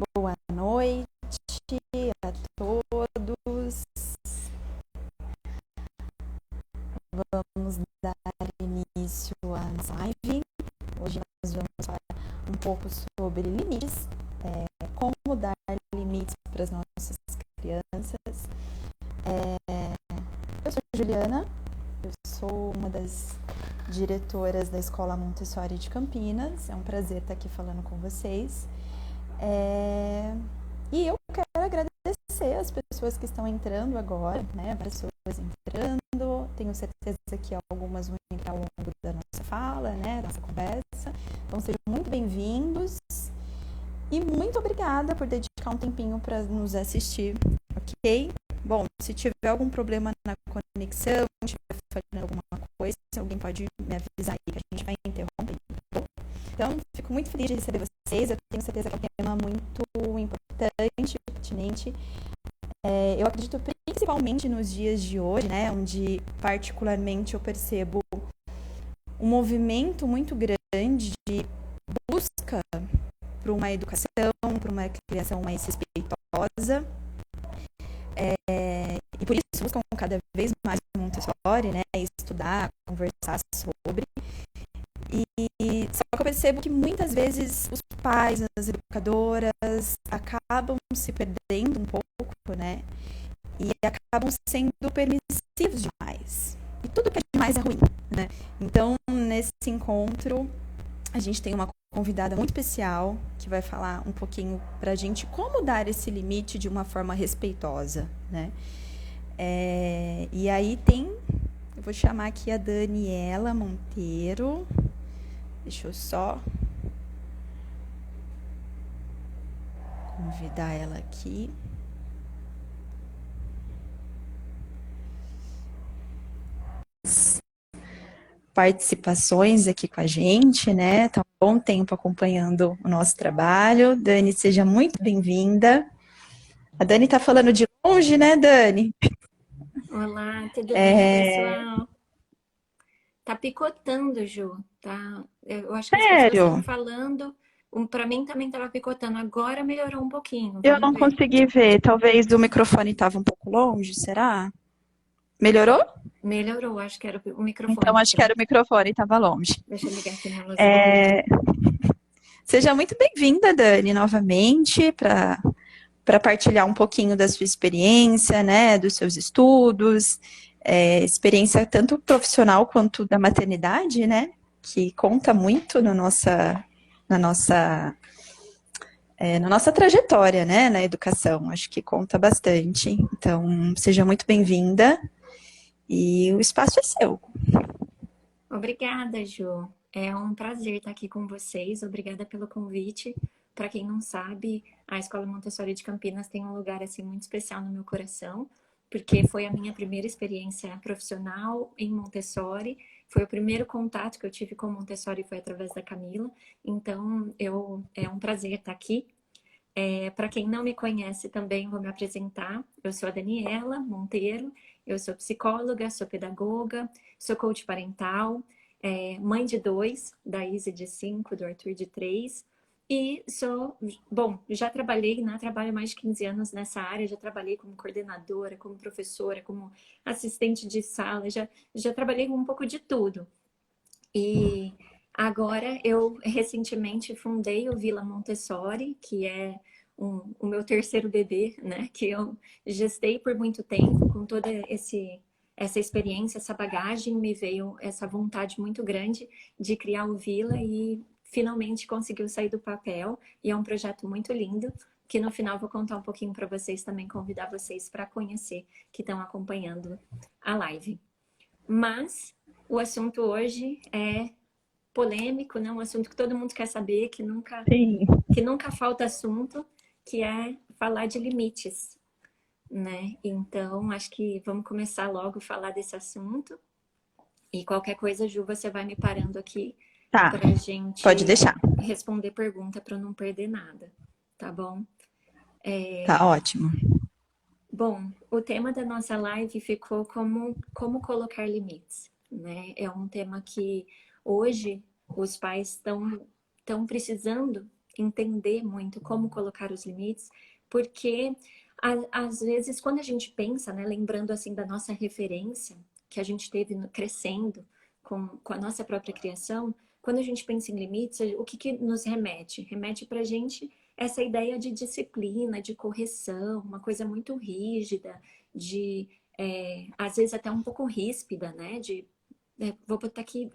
Boa noite a todos. Vamos dar início à nossa live. Hoje nós vamos falar um pouco sobre limites, como dar limites para as nossas crianças. Eu sou Juliana, eu sou uma das diretoras da Escola Montessori de Campinas. É um prazer estar aqui falando com vocês. E eu quero agradecer as pessoas que estão entrando agora, né? As pessoas entrando. Tenho certeza que algumas vão entrar ao longo da nossa fala, né? Da nossa conversa. Então sejam muito bem-vindos. E muito obrigada por dedicar um tempinho para nos assistir, ok? Bom, se tiver algum problema na conexão, se estiver falhando alguma coisa, alguém pode me avisar aí que a gente vai interromper, tá bom? Então, fico muito feliz de receber vocês. Eu tenho certeza que é um tema muito importante, pertinente. Eu acredito principalmente nos dias de hoje, né, onde particularmente eu percebo um movimento muito grande de busca por uma educação, por uma criação mais respeitosa. E por isso buscam cada vez mais Montessori, né, estudar, conversar sobre. Só que eu percebo que muitas vezes os pais, as educadoras, acabam se perdendo um pouco, né? E acabam sendo permissivos demais. E tudo que é demais é ruim, né? Então, nesse encontro, a gente tem uma convidada muito especial que vai falar um pouquinho pra gente como dar esse limite de uma forma respeitosa, né? E aí eu vou chamar aqui a Daniela Monteiro. Deixa eu só convidar ela aqui. Participações aqui com a gente, né? Tá um bom tempo acompanhando o nosso trabalho. Dani, seja muito bem-vinda. A Dani tá falando de longe, né, Dani? Olá, tudo bem, pessoal? Tá picotando, Ju, tá? Eu acho que as pessoas estão Sério? falando. Para mim também estava picotando. Agora melhorou um pouquinho. Eu Vamos não ver. consegui ver. Talvez o microfone estava um pouco longe, será? Melhorou? Melhorou, acho que era o Então, microfone. acho que era o microfone, estava longe. Deixa eu ligar aqui minha luz aqui. Seja muito bem-vinda, Dani, novamente, para partilhar um pouquinho da sua experiência, né, dos seus estudos, experiência tanto profissional quanto da maternidade, né, que conta muito na nossa trajetória, né, na educação. Acho que conta bastante. Então, seja muito bem-vinda e o espaço é seu. Obrigada, Ju. É um prazer estar aqui com vocês. Obrigada pelo convite. Para quem não sabe, a Escola Montessori de Campinas tem um lugar assim muito especial no meu coração, porque foi a minha primeira experiência profissional em Montessori. Foi o primeiro contato que eu tive com Montessori foi através da Camila. Então, é um prazer estar aqui. Para quem não me conhece também, vou me apresentar. Eu sou a Daniela Monteiro, eu sou psicóloga, sou pedagoga, sou coach parental, mãe de 2, da Izzy de 5, do Arthur de 3. E já trabalhei, né? Trabalho mais de 15 anos nessa área, já trabalhei como coordenadora, como professora, como assistente de sala, já trabalhei com um pouco de tudo. E agora eu recentemente fundei o Vila Montessori, que é o meu terceiro bebê, né? Que eu gestei por muito tempo, com toda essa experiência, essa bagagem, me veio essa vontade muito grande de criar o Vila e finalmente conseguiu sair do papel. E é um projeto muito lindo, que no final vou contar um pouquinho para vocês também, convidar vocês para conhecer, que estão acompanhando a live. Mas o assunto hoje é polêmico, né? Um assunto que todo mundo quer saber, Sim. que nunca falta assunto, que é falar de limites, né? Então, acho que vamos começar logo a falar desse assunto. E qualquer coisa, Ju, você vai me parando aqui Tá, pra pode gente deixar. responder pergunta para não perder nada, tá bom? Tá ótimo. Bom, o tema da nossa live ficou como colocar limites, né? É um tema que hoje os pais estão precisando entender muito como colocar os limites, porque às vezes quando a gente pensa, né, lembrando assim da nossa referência que a gente teve crescendo com a nossa própria criação, quando a gente pensa em limites, o que, que nos remete? Remete pra gente essa ideia de disciplina, de correção, uma coisa muito rígida, de às vezes até um pouco ríspida, né? Vou botar aqui,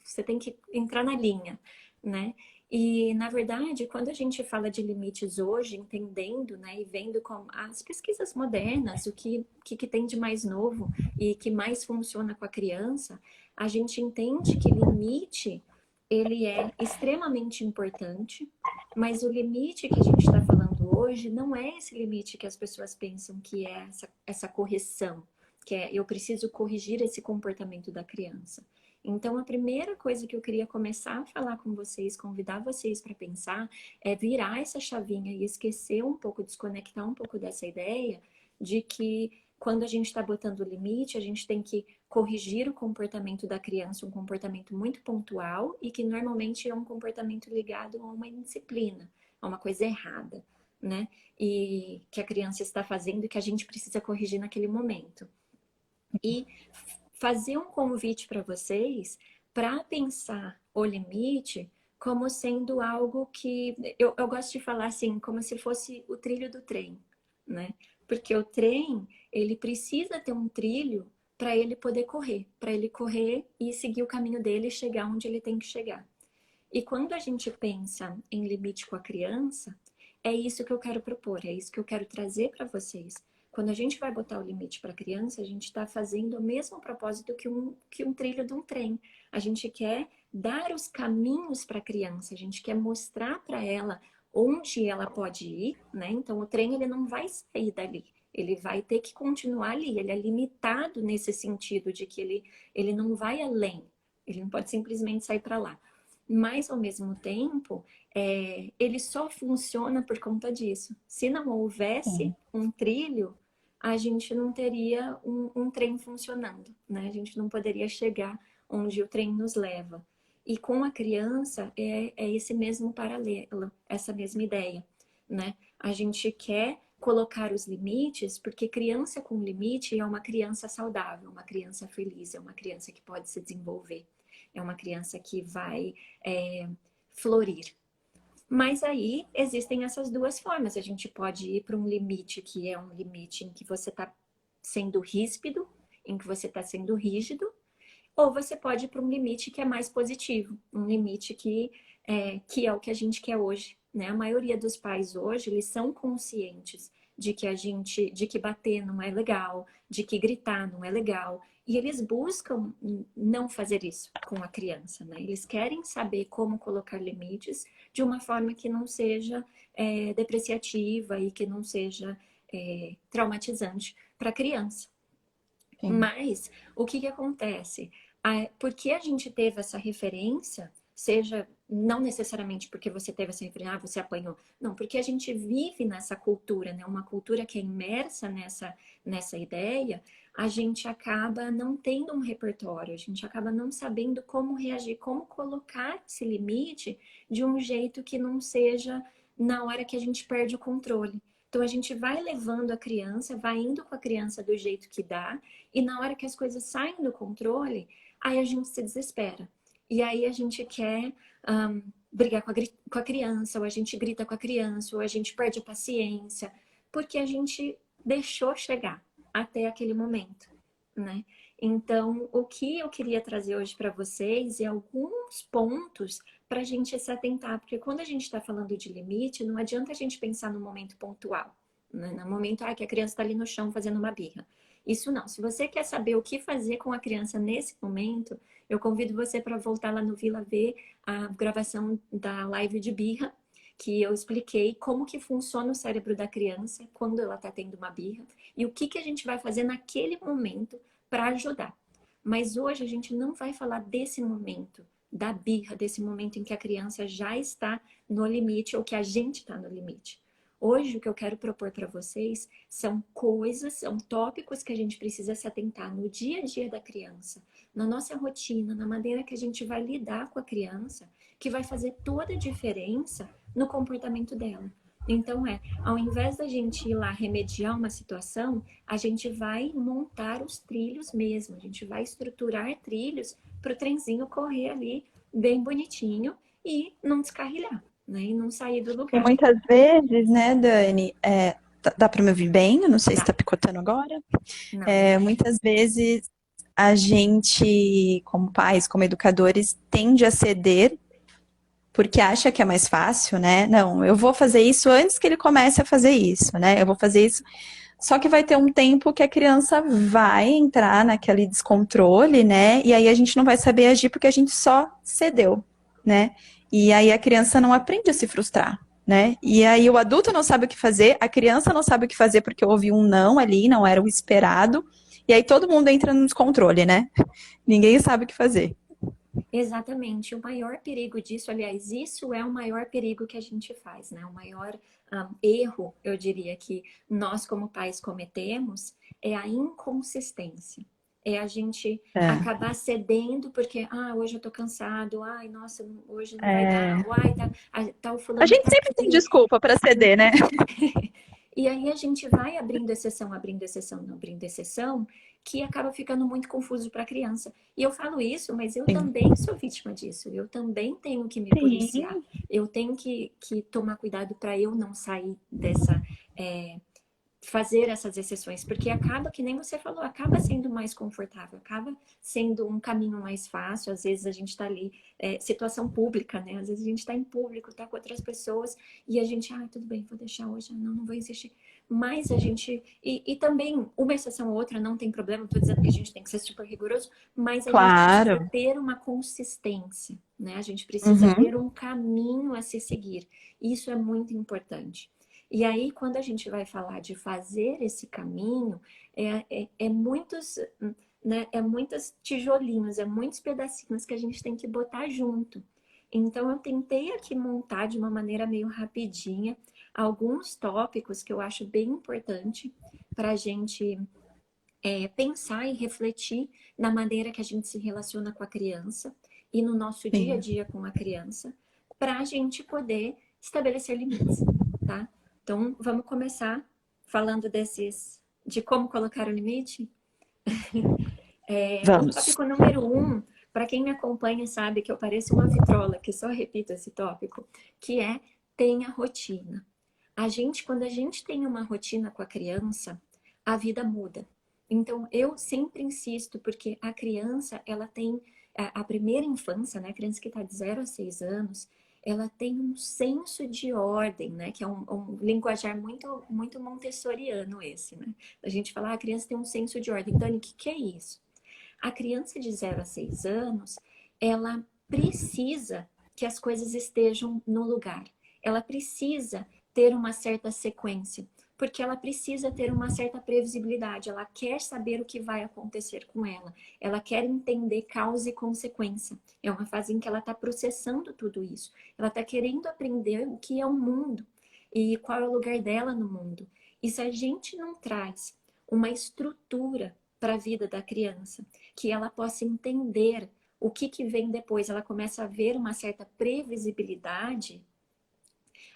você tem que entrar na linha, né? E, na verdade, quando a gente fala de limites hoje, entendendo, né, e vendo como as pesquisas modernas, o que tem de mais novo e que mais funciona com a criança, a gente entende que limite, ele é extremamente importante, mas o limite que a gente está falando hoje não é esse limite que as pessoas pensam que é essa correção, que é eu preciso corrigir esse comportamento da criança. Então, a primeira coisa que eu queria começar a falar com vocês, convidar vocês para pensar, é virar essa chavinha e esquecer um pouco, desconectar um pouco dessa ideia de que quando a gente está botando limite, a gente tem que corrigir o comportamento da criança, um comportamento muito pontual e que normalmente é um comportamento ligado a uma indisciplina, a uma coisa errada, né? E que a criança está fazendo e que a gente precisa corrigir naquele momento. E fazer um convite para vocês para pensar o limite como sendo algo que eu gosto de falar assim, como se fosse o trilho do trem, né? Porque o trem, ele precisa ter um trilho para ele poder correr, para ele correr e seguir o caminho dele e chegar onde ele tem que chegar. E quando a gente pensa em limite com a criança, é isso que eu quero propor, é isso que eu quero trazer para vocês. Quando a gente vai botar o limite para a criança, a gente está fazendo o mesmo propósito que um trilho de um trem. A gente quer dar os caminhos para a criança, a gente quer mostrar para ela onde ela pode ir, né? Então o trem ele não vai sair dali, ele vai ter que continuar ali, ele é limitado nesse sentido de que ele não vai além, ele não pode simplesmente sair para lá. Mas, ao mesmo tempo, ele só funciona por conta disso. Se não houvesse um trilho, a gente não teria um trem funcionando, né? A gente não poderia chegar onde o trem nos leva. E com a criança é esse mesmo paralelo, essa mesma ideia, né? A gente quer colocar os limites, porque criança com limite é uma criança saudável, uma criança feliz, é uma criança que pode se desenvolver, é uma criança que vai florir. Mas aí existem essas duas formas. A gente pode ir para um limite que é um limite em que você está sendo ríspido, em que você está sendo rígido, ou você pode ir para um limite que é mais positivo, um limite que é o que a gente quer hoje, né? A maioria dos pais hoje, eles são conscientes de que bater não é legal, de que gritar não é legal, e eles buscam não fazer isso com a criança, né? Eles querem saber como colocar limites de uma forma que não seja depreciativa e que não seja traumatizante para a criança. Sim. Mas o que acontece? Porque a gente teve essa referência, seja não necessariamente porque você teve essa referência, você apanhou, não, porque a gente vive nessa cultura, né? Uma cultura que é imersa nessa ideia, a gente acaba não tendo um repertório, a gente acaba não sabendo como reagir, como colocar esse limite de um jeito que não seja na hora que a gente perde o controle. Então a gente vai levando a criança, vai indo com a criança do jeito que dá, e na hora que as coisas saem do controle, aí a gente se desespera. E aí a gente quer brigar com a criança, ou a gente grita com a criança, ou a gente perde a paciência, porque a gente deixou chegar até aquele momento, né? Então, o que eu queria trazer hoje para vocês é alguns pontos para a gente se atentar, porque quando a gente está falando de limite, não adianta a gente pensar no momento pontual, né? No momento que a criança está ali no chão fazendo uma birra. Isso não. Se você quer saber o que fazer com a criança nesse momento, eu convido você para voltar lá no Vila ver a gravação da live de birra, que eu expliquei como que funciona o cérebro da criança quando ela está tendo uma birra e o que a gente vai fazer naquele momento para ajudar. Mas hoje a gente não vai falar desse momento, da birra, desse momento em que a criança já está no limite ou que a gente está no limite. Hoje o que eu quero propor para vocês são coisas, são tópicos que a gente precisa se atentar no dia a dia da criança, na nossa rotina, na maneira que a gente vai lidar com a criança, que vai fazer toda a diferença no comportamento dela. Então, ao invés da gente ir lá remediar uma situação, a gente vai montar os trilhos mesmo, a gente vai estruturar trilhos para o trenzinho correr ali bem bonitinho e não descarrilhar, né? E não sair do E lugar. muitas vezes, né, Dani, dá para me ouvir bem? Eu não sei se Dá. está picotando agora. Não, beleza. Muitas vezes a gente, como pais, como educadores, tende a ceder porque acha que é mais fácil, né? Não, eu vou fazer isso antes que ele comece a fazer isso, né? Eu vou fazer isso. Só que vai ter um tempo que a criança vai entrar naquele descontrole, né? E aí a gente não vai saber agir porque a gente só cedeu, né? E aí a criança não aprende a se frustrar, né? E aí o adulto não sabe o que fazer, a criança não sabe o que fazer porque houve um não ali, não era o esperado. E aí todo mundo entra no descontrole, né? Ninguém sabe o que fazer. Exatamente. O maior perigo disso, aliás, isso é o maior perigo que a gente faz, né? O maior erro, eu diria, que nós como pais cometemos é a inconsistência. É a gente acabar cedendo porque, hoje eu tô cansado, ai, nossa, hoje não vai dar, ou, ai, tá o A fulano gente tá sempre tem aqui. desculpa para ceder, né? E aí a gente vai abrindo exceção, abrindo exceção, que acaba ficando muito confuso para a criança. E eu falo isso, mas eu Sim. também sou vítima disso. Eu também tenho que me policiar. Sim. Eu tenho que tomar cuidado para eu não sair dessa. Fazer essas exceções, porque acaba, que nem você falou, acaba sendo mais confortável, acaba sendo um caminho mais fácil. Às vezes a gente está ali, situação pública, né? Às vezes a gente está em público, está com outras pessoas e a gente, tudo bem, vou deixar hoje, não vou insistir. Mas a gente, e também, uma exceção ou outra não tem problema, não estou dizendo que a gente tem que ser super rigoroso, mas a gente precisa Claro. ter uma consistência, né? A gente precisa Uhum. ter um caminho a se seguir. Isso é muito importante. E aí, quando a gente vai falar de fazer esse caminho, é muitos, né, muitos tijolinhos, é muitos pedacinhos que a gente tem que botar junto. Então, eu tentei aqui montar de uma maneira meio rapidinha alguns tópicos que eu acho bem importante para a gente pensar e refletir na maneira que a gente se relaciona com a criança e no nosso dia a Sim. dia com a criança, para a gente poder estabelecer limites, tá? Então, vamos começar falando de como colocar o limite. O Vamos. tópico número 1, para quem me acompanha sabe que eu pareço uma vitrola, que só repito esse tópico, que é tenha rotina. Quando a gente tem uma rotina com a criança, a vida muda. Então, eu sempre insisto, porque a criança, ela tem a primeira infância, né? A criança que está de 0 a 6 anos, ela tem um senso de ordem, né? Que é um linguajar muito, muito montessoriano esse, né? A gente fala, a criança tem um senso de ordem. Dani, o que é isso? A criança de 0 a 6 anos, ela precisa que as coisas estejam no lugar. Ela precisa ter uma certa sequência, porque ela precisa ter uma certa previsibilidade. Ela quer saber o que vai acontecer com ela. Ela quer entender causa e consequência. É uma fase em que ela está processando tudo isso. Ela está querendo aprender o que é o mundo e qual é o lugar dela no mundo. E se a gente não traz uma estrutura para a vida da criança, que ela possa entender o que vem depois, ela começa a ver uma certa previsibilidade,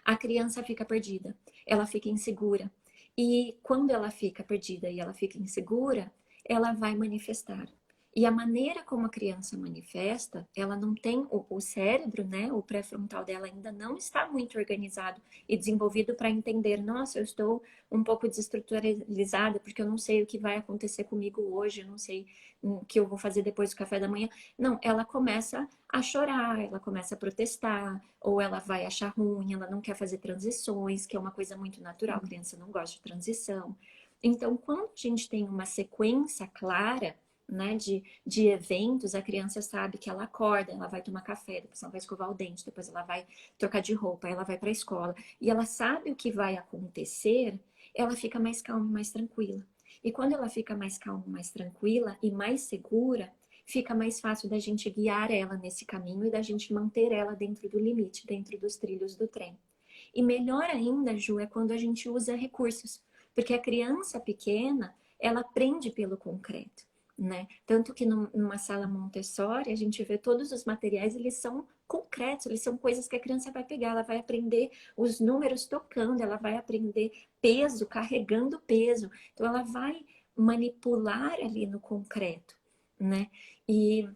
a criança fica perdida, ela fica insegura. E quando ela fica perdida e ela fica insegura, ela vai manifestar. E a maneira como a criança manifesta, ela não tem o cérebro, né? O pré-frontal dela ainda não está muito organizado e desenvolvido para entender, nossa, eu estou um pouco desestruturalizada porque eu não sei o que vai acontecer comigo hoje, eu não sei o que eu vou fazer depois do café da manhã. Não, ela começa a chorar, ela começa a protestar, ou ela vai achar ruim, ela não quer fazer transições, que é uma coisa muito natural, a criança não gosta de transição. Então, quando a gente tem uma sequência clara, né, de eventos, a criança sabe que ela acorda, ela vai tomar café, depois ela vai escovar o dente, depois ela vai trocar de roupa, ela vai para a escola, e ela sabe o que vai acontecer, ela fica mais calma, mais tranquila. E quando ela fica mais calma, mais tranquila e mais segura, fica mais fácil da gente guiar ela nesse caminho e da gente manter ela dentro do limite, dentro dos trilhos do trem. E melhor ainda, Ju, é quando a gente usa recursos, porque a criança pequena, ela aprende pelo concreto. Né? Tanto que numa sala Montessori, a gente vê todos os materiais, eles são concretos, eles são coisas que a criança vai pegar, ela vai aprender os números tocando, ela vai aprender peso, carregando peso. Então, ela vai manipular ali no concreto, né? E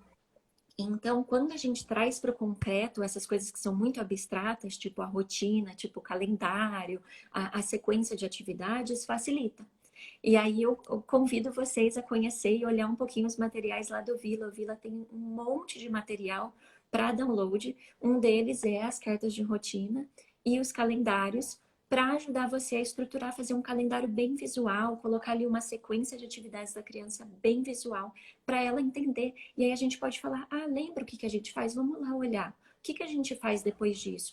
então, quando a gente traz para o concreto essas coisas que são muito abstratas, tipo a rotina, tipo o calendário, a sequência de atividades, facilita. E aí eu convido vocês a conhecer e olhar um pouquinho os materiais lá do Vila. O Vila tem um monte de material para download. Um deles é as cartas de rotina e os calendários para ajudar você a estruturar, fazer um calendário bem visual, colocar ali uma sequência de atividades da criança bem visual, para ela entender. E aí a gente pode falar, lembra o que a gente faz? Vamos lá olhar. O que a gente faz depois disso?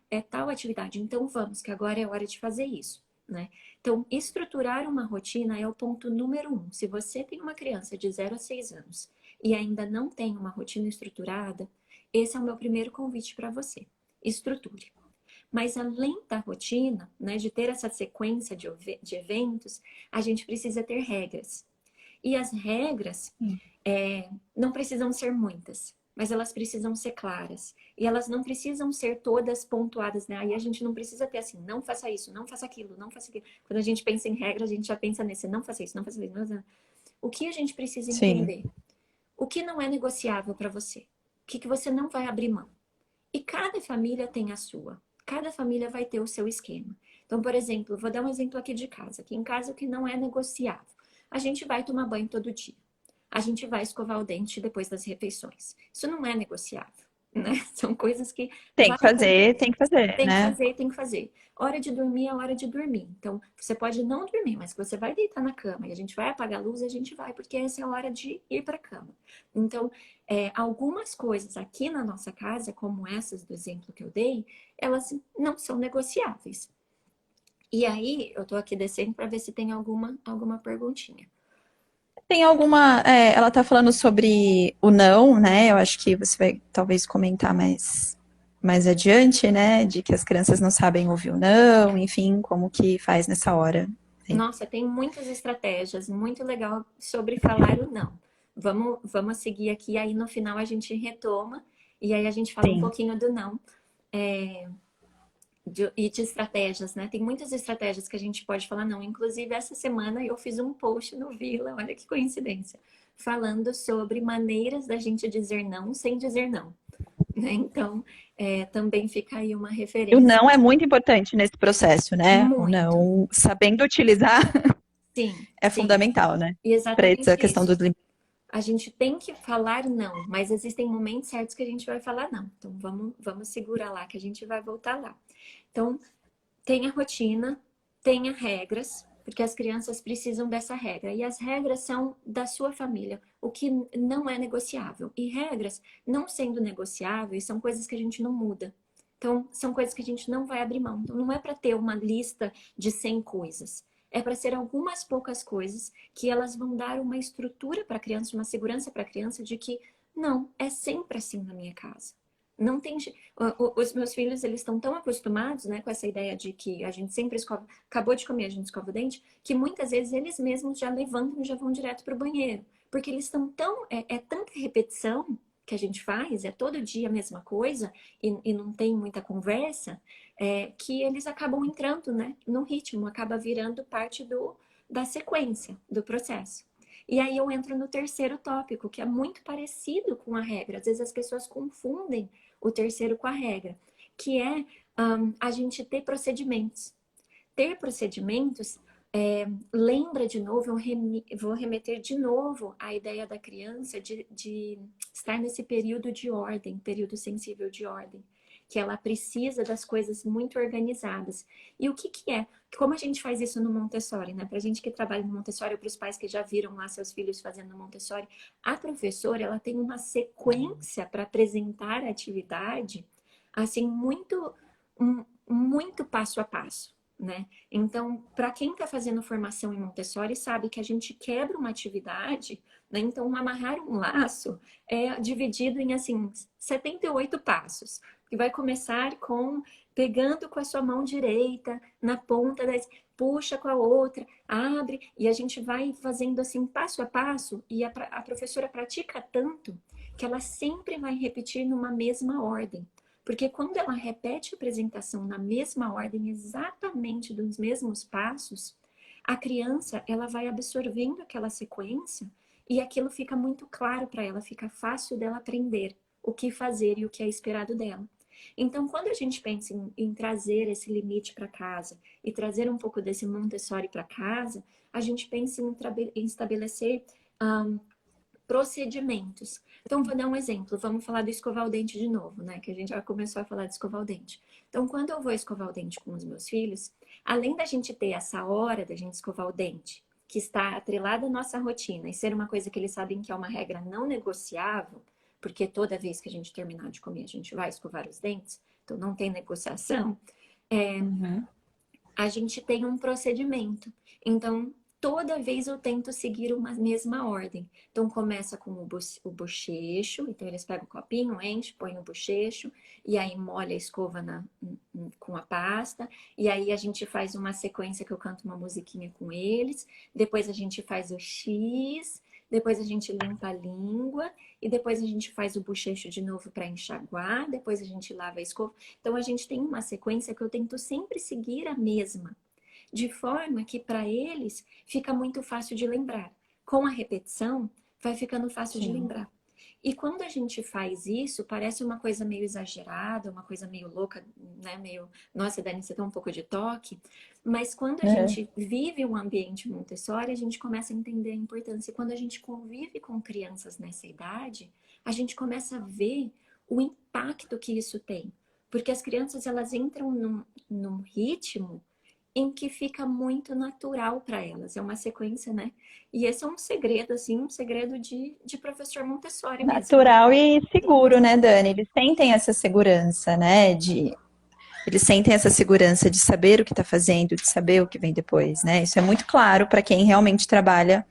É tal atividade, então vamos, que agora é hora de fazer isso, né? Então, estruturar uma rotina é o ponto número 1. Se você tem uma criança de 0 a 6 anos e ainda não tem uma rotina estruturada, esse é o meu primeiro convite para você. Estruture. Mas além da rotina, né, de ter essa sequência de eventos, a gente precisa ter regras. E as regras não precisam ser muitas, mas elas precisam ser claras. E elas não precisam ser todas pontuadas, né? Aí a gente não precisa ter assim, não faça isso, não faça aquilo, não faça aquilo. Quando a gente pensa em regra, a gente já pensa nesse, não faça isso, não faça isso. Não faça... O que a gente precisa entender? Sim. O que não é negociável para você? O que você não vai abrir mão? E cada família tem a sua. Cada família vai ter o seu esquema. Então, por exemplo, vou dar um exemplo aqui de casa. Aqui em casa, o que não é negociável? A gente vai tomar banho todo dia. A gente vai escovar o dente depois das refeições. Isso não é negociável, né? São coisas que Tem que fazer, tem que fazer, tem que né? fazer, tem que fazer. Hora de dormir é hora de dormir. Então, você pode não dormir, mas você vai deitar na cama e a gente vai apagar a luz, a gente vai, porque essa é a hora de ir para a cama. Então, algumas coisas aqui na nossa casa, como essas do exemplo que eu dei, elas não são negociáveis. E aí, eu tô aqui descendo para ver se tem alguma perguntinha. Tem alguma. Ela tá falando sobre o não, né? Eu acho que você vai talvez comentar mais adiante, né? De que as crianças não sabem ouvir o não, enfim, como que faz nessa hora. Nossa, tem muitas estratégias, muito legal sobre falar o não. Vamos seguir aqui, aí no final a gente retoma e aí a gente fala um Sim. pouquinho do não e de estratégias, né? Tem muitas estratégias que a gente pode falar não. Inclusive, essa semana eu fiz um post no Vila, olha que coincidência, falando sobre maneiras da gente dizer não sem dizer não, né? Então, também fica aí uma O referência. não é muito importante nesse processo, né? O Muito. não, sabendo utilizar, Sim, é sim. fundamental, né? E Para essa exatamente questão isso. dos limites. A gente tem que falar não, mas existem momentos certos que a gente vai falar não. Então vamos segurar lá que a gente vai voltar lá. Então, tenha rotina, tenha regras, porque as crianças precisam dessa regra. E as regras são da sua família, o que não é negociável. E regras, não sendo negociáveis, são coisas que a gente não muda. Então, são coisas que a gente não vai abrir mão. Então, não é para ter uma lista de 100 coisas. É para ser algumas poucas coisas que elas vão dar uma estrutura para a criança, uma segurança para a criança de que não, é sempre assim na minha casa. Não tem. Os meus filhos, eles estão tão acostumados, né, com essa ideia de que a gente sempre escova, acabou de comer, a gente escova o dente, que muitas vezes eles mesmos já levantam e já vão direto para o banheiro. Porque eles estão tão. É tanta repetição que a gente faz, é todo dia a mesma coisa, e não tem muita conversa, que eles acabam entrando, né, no ritmo, acaba virando parte da sequência do processo. E aí eu entro no terceiro tópico, que é muito parecido com a regra. Às vezes as pessoas confundem o terceiro com a regra, que é a gente ter procedimentos. Ter procedimentos lembra de novo, eu vou remeter de novo à ideia da criança de estar nesse período de ordem, período sensível de ordem, que ela precisa das coisas muito organizadas. E o que é? Como a gente faz isso no Montessori, né? Para a gente que trabalha no Montessori, ou para os pais que já viram lá seus filhos fazendo no Montessori, a professora, ela tem uma sequência para apresentar a atividade, assim, muito passo a passo, né? Então, para quem está fazendo formação em Montessori, sabe que a gente quebra uma atividade, né? Então, amarrar um laço é dividido em, assim, 78 passos, que vai começar com pegando com a sua mão direita na ponta puxa com a outra, abre, e a gente vai fazendo assim passo a passo, e a professora pratica tanto que ela sempre vai repetir numa mesma ordem. Porque quando ela repete a apresentação na mesma ordem, exatamente dos mesmos passos, a criança ela vai absorvendo aquela sequência e aquilo fica muito claro para ela, fica fácil dela aprender o que fazer e o que é esperado dela. Então, quando a gente pensa em trazer esse limite para casa e trazer um pouco desse Montessori para casa, a gente pensa em estabelecer procedimentos. Então, vou dar um exemplo. Vamos falar do escovar o dente de novo, né? Que a gente já começou a falar de escovar o dente. Então, quando eu vou escovar o dente com os meus filhos, além da gente ter essa hora da gente escovar o dente, que está atrelada à nossa rotina, e ser uma coisa que eles sabem que é uma regra não negociável, porque toda vez que a gente terminar de comer, a gente vai escovar os dentes, então não tem negociação, a gente tem um procedimento. Então, toda vez eu tento seguir uma mesma ordem. Então, começa com o bochecho. Então, eles pegam o copinho, enche, põe o bochecho. E aí, molha a escova com a pasta. E aí, a gente faz uma sequência que eu canto uma musiquinha com eles. Depois, a gente faz o X. Depois, a gente limpa a língua. E depois, a gente faz o bochecho de novo para enxaguar. Depois, a gente lava a escova. Então, a gente tem uma sequência que eu tento sempre seguir a mesma. De forma que para eles fica muito fácil de lembrar. Com a repetição, vai ficando fácil de lembrar. E quando a gente faz isso, parece uma coisa meio exagerada, uma coisa meio louca, né? Meio, nossa, Dani, você tem um pouco de toque. Mas quando a gente vive um ambiente Montessori, a gente começa a entender a importância. E quando a gente convive com crianças nessa idade, a gente começa a ver o impacto que isso tem. Porque as crianças, elas entram num ritmo em que fica muito natural para elas. É uma sequência, né? E esse é um segredo, assim, um segredo de professor Montessori mesmo. Natural e seguro, né, Dani? Eles sentem essa segurança, né? Eles sentem essa segurança de saber o que está fazendo, de saber o que vem depois, né? Isso é muito claro para quem realmente trabalha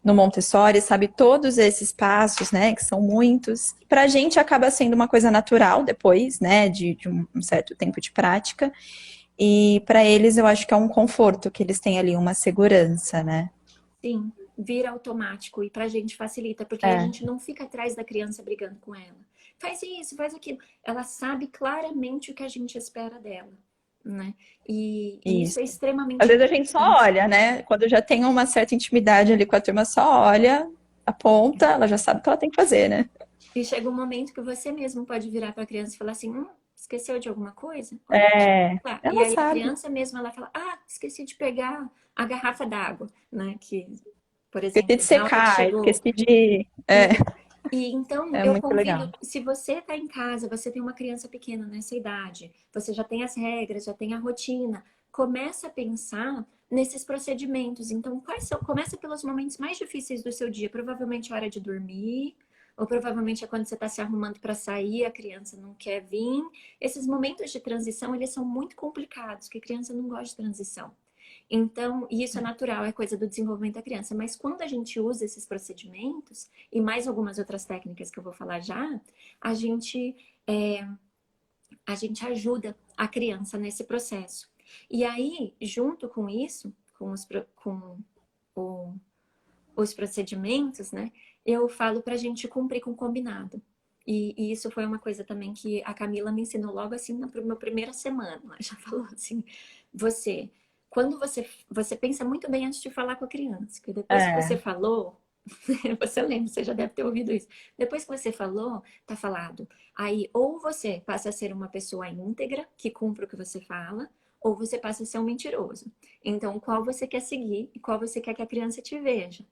no Montessori, sabe todos esses passos, né? Que são muitos. Para a gente acaba sendo uma coisa natural depois, né? De um certo tempo de prática. E para eles eu acho que é um conforto, que eles têm ali uma segurança, né? Sim, vira automático e pra gente facilita, porque a gente não fica atrás da criança brigando com ela. Faz isso, faz aquilo. Ela sabe claramente o que a gente espera dela, né? E isso é extremamente Às vezes a gente só importante. olha, né? Quando já tem uma certa intimidade ali com a turma, só olha, aponta, ela já sabe o que ela tem que fazer, né? E chega um momento que você mesmo pode virar para a criança e falar assim, esqueceu de alguma coisa? E Ela aí a sabe. criança mesma, ela fala, esqueci de pegar a garrafa d'água, né? Que, por Esqueci de exemplo, na hora que secar, chegou... esqueci de. E então É eu muito legal. convido, se você está em casa, você tem uma criança pequena nessa idade, você já tem as regras, já tem a rotina, começa a pensar nesses procedimentos. Então, quais são? Começa pelos momentos mais difíceis do seu dia, provavelmente a hora de dormir, ou provavelmente é quando você está se arrumando para sair, a criança não quer vir. Esses momentos de transição, eles são muito complicados, porque a criança não gosta de transição. Então, e isso é natural, é coisa do desenvolvimento da criança. Mas quando a gente usa esses procedimentos, e mais algumas outras técnicas que eu vou falar já, a gente, a gente ajuda a criança nesse processo. E aí, junto com isso, com os procedimentos, né, eu falo para a gente cumprir com o combinado. E isso foi uma coisa também que a Camila me ensinou logo assim na minha primeira semana. Ela já falou assim, quando você pensa muito bem antes de falar com a criança, que depois que você falou, você lembra, você já deve ter ouvido isso. Depois que você falou, tá falado. Aí, ou você passa a ser uma pessoa íntegra, que cumpre o que você fala, ou você passa a ser um mentiroso. Então, qual você quer seguir e qual você quer que a criança te veja?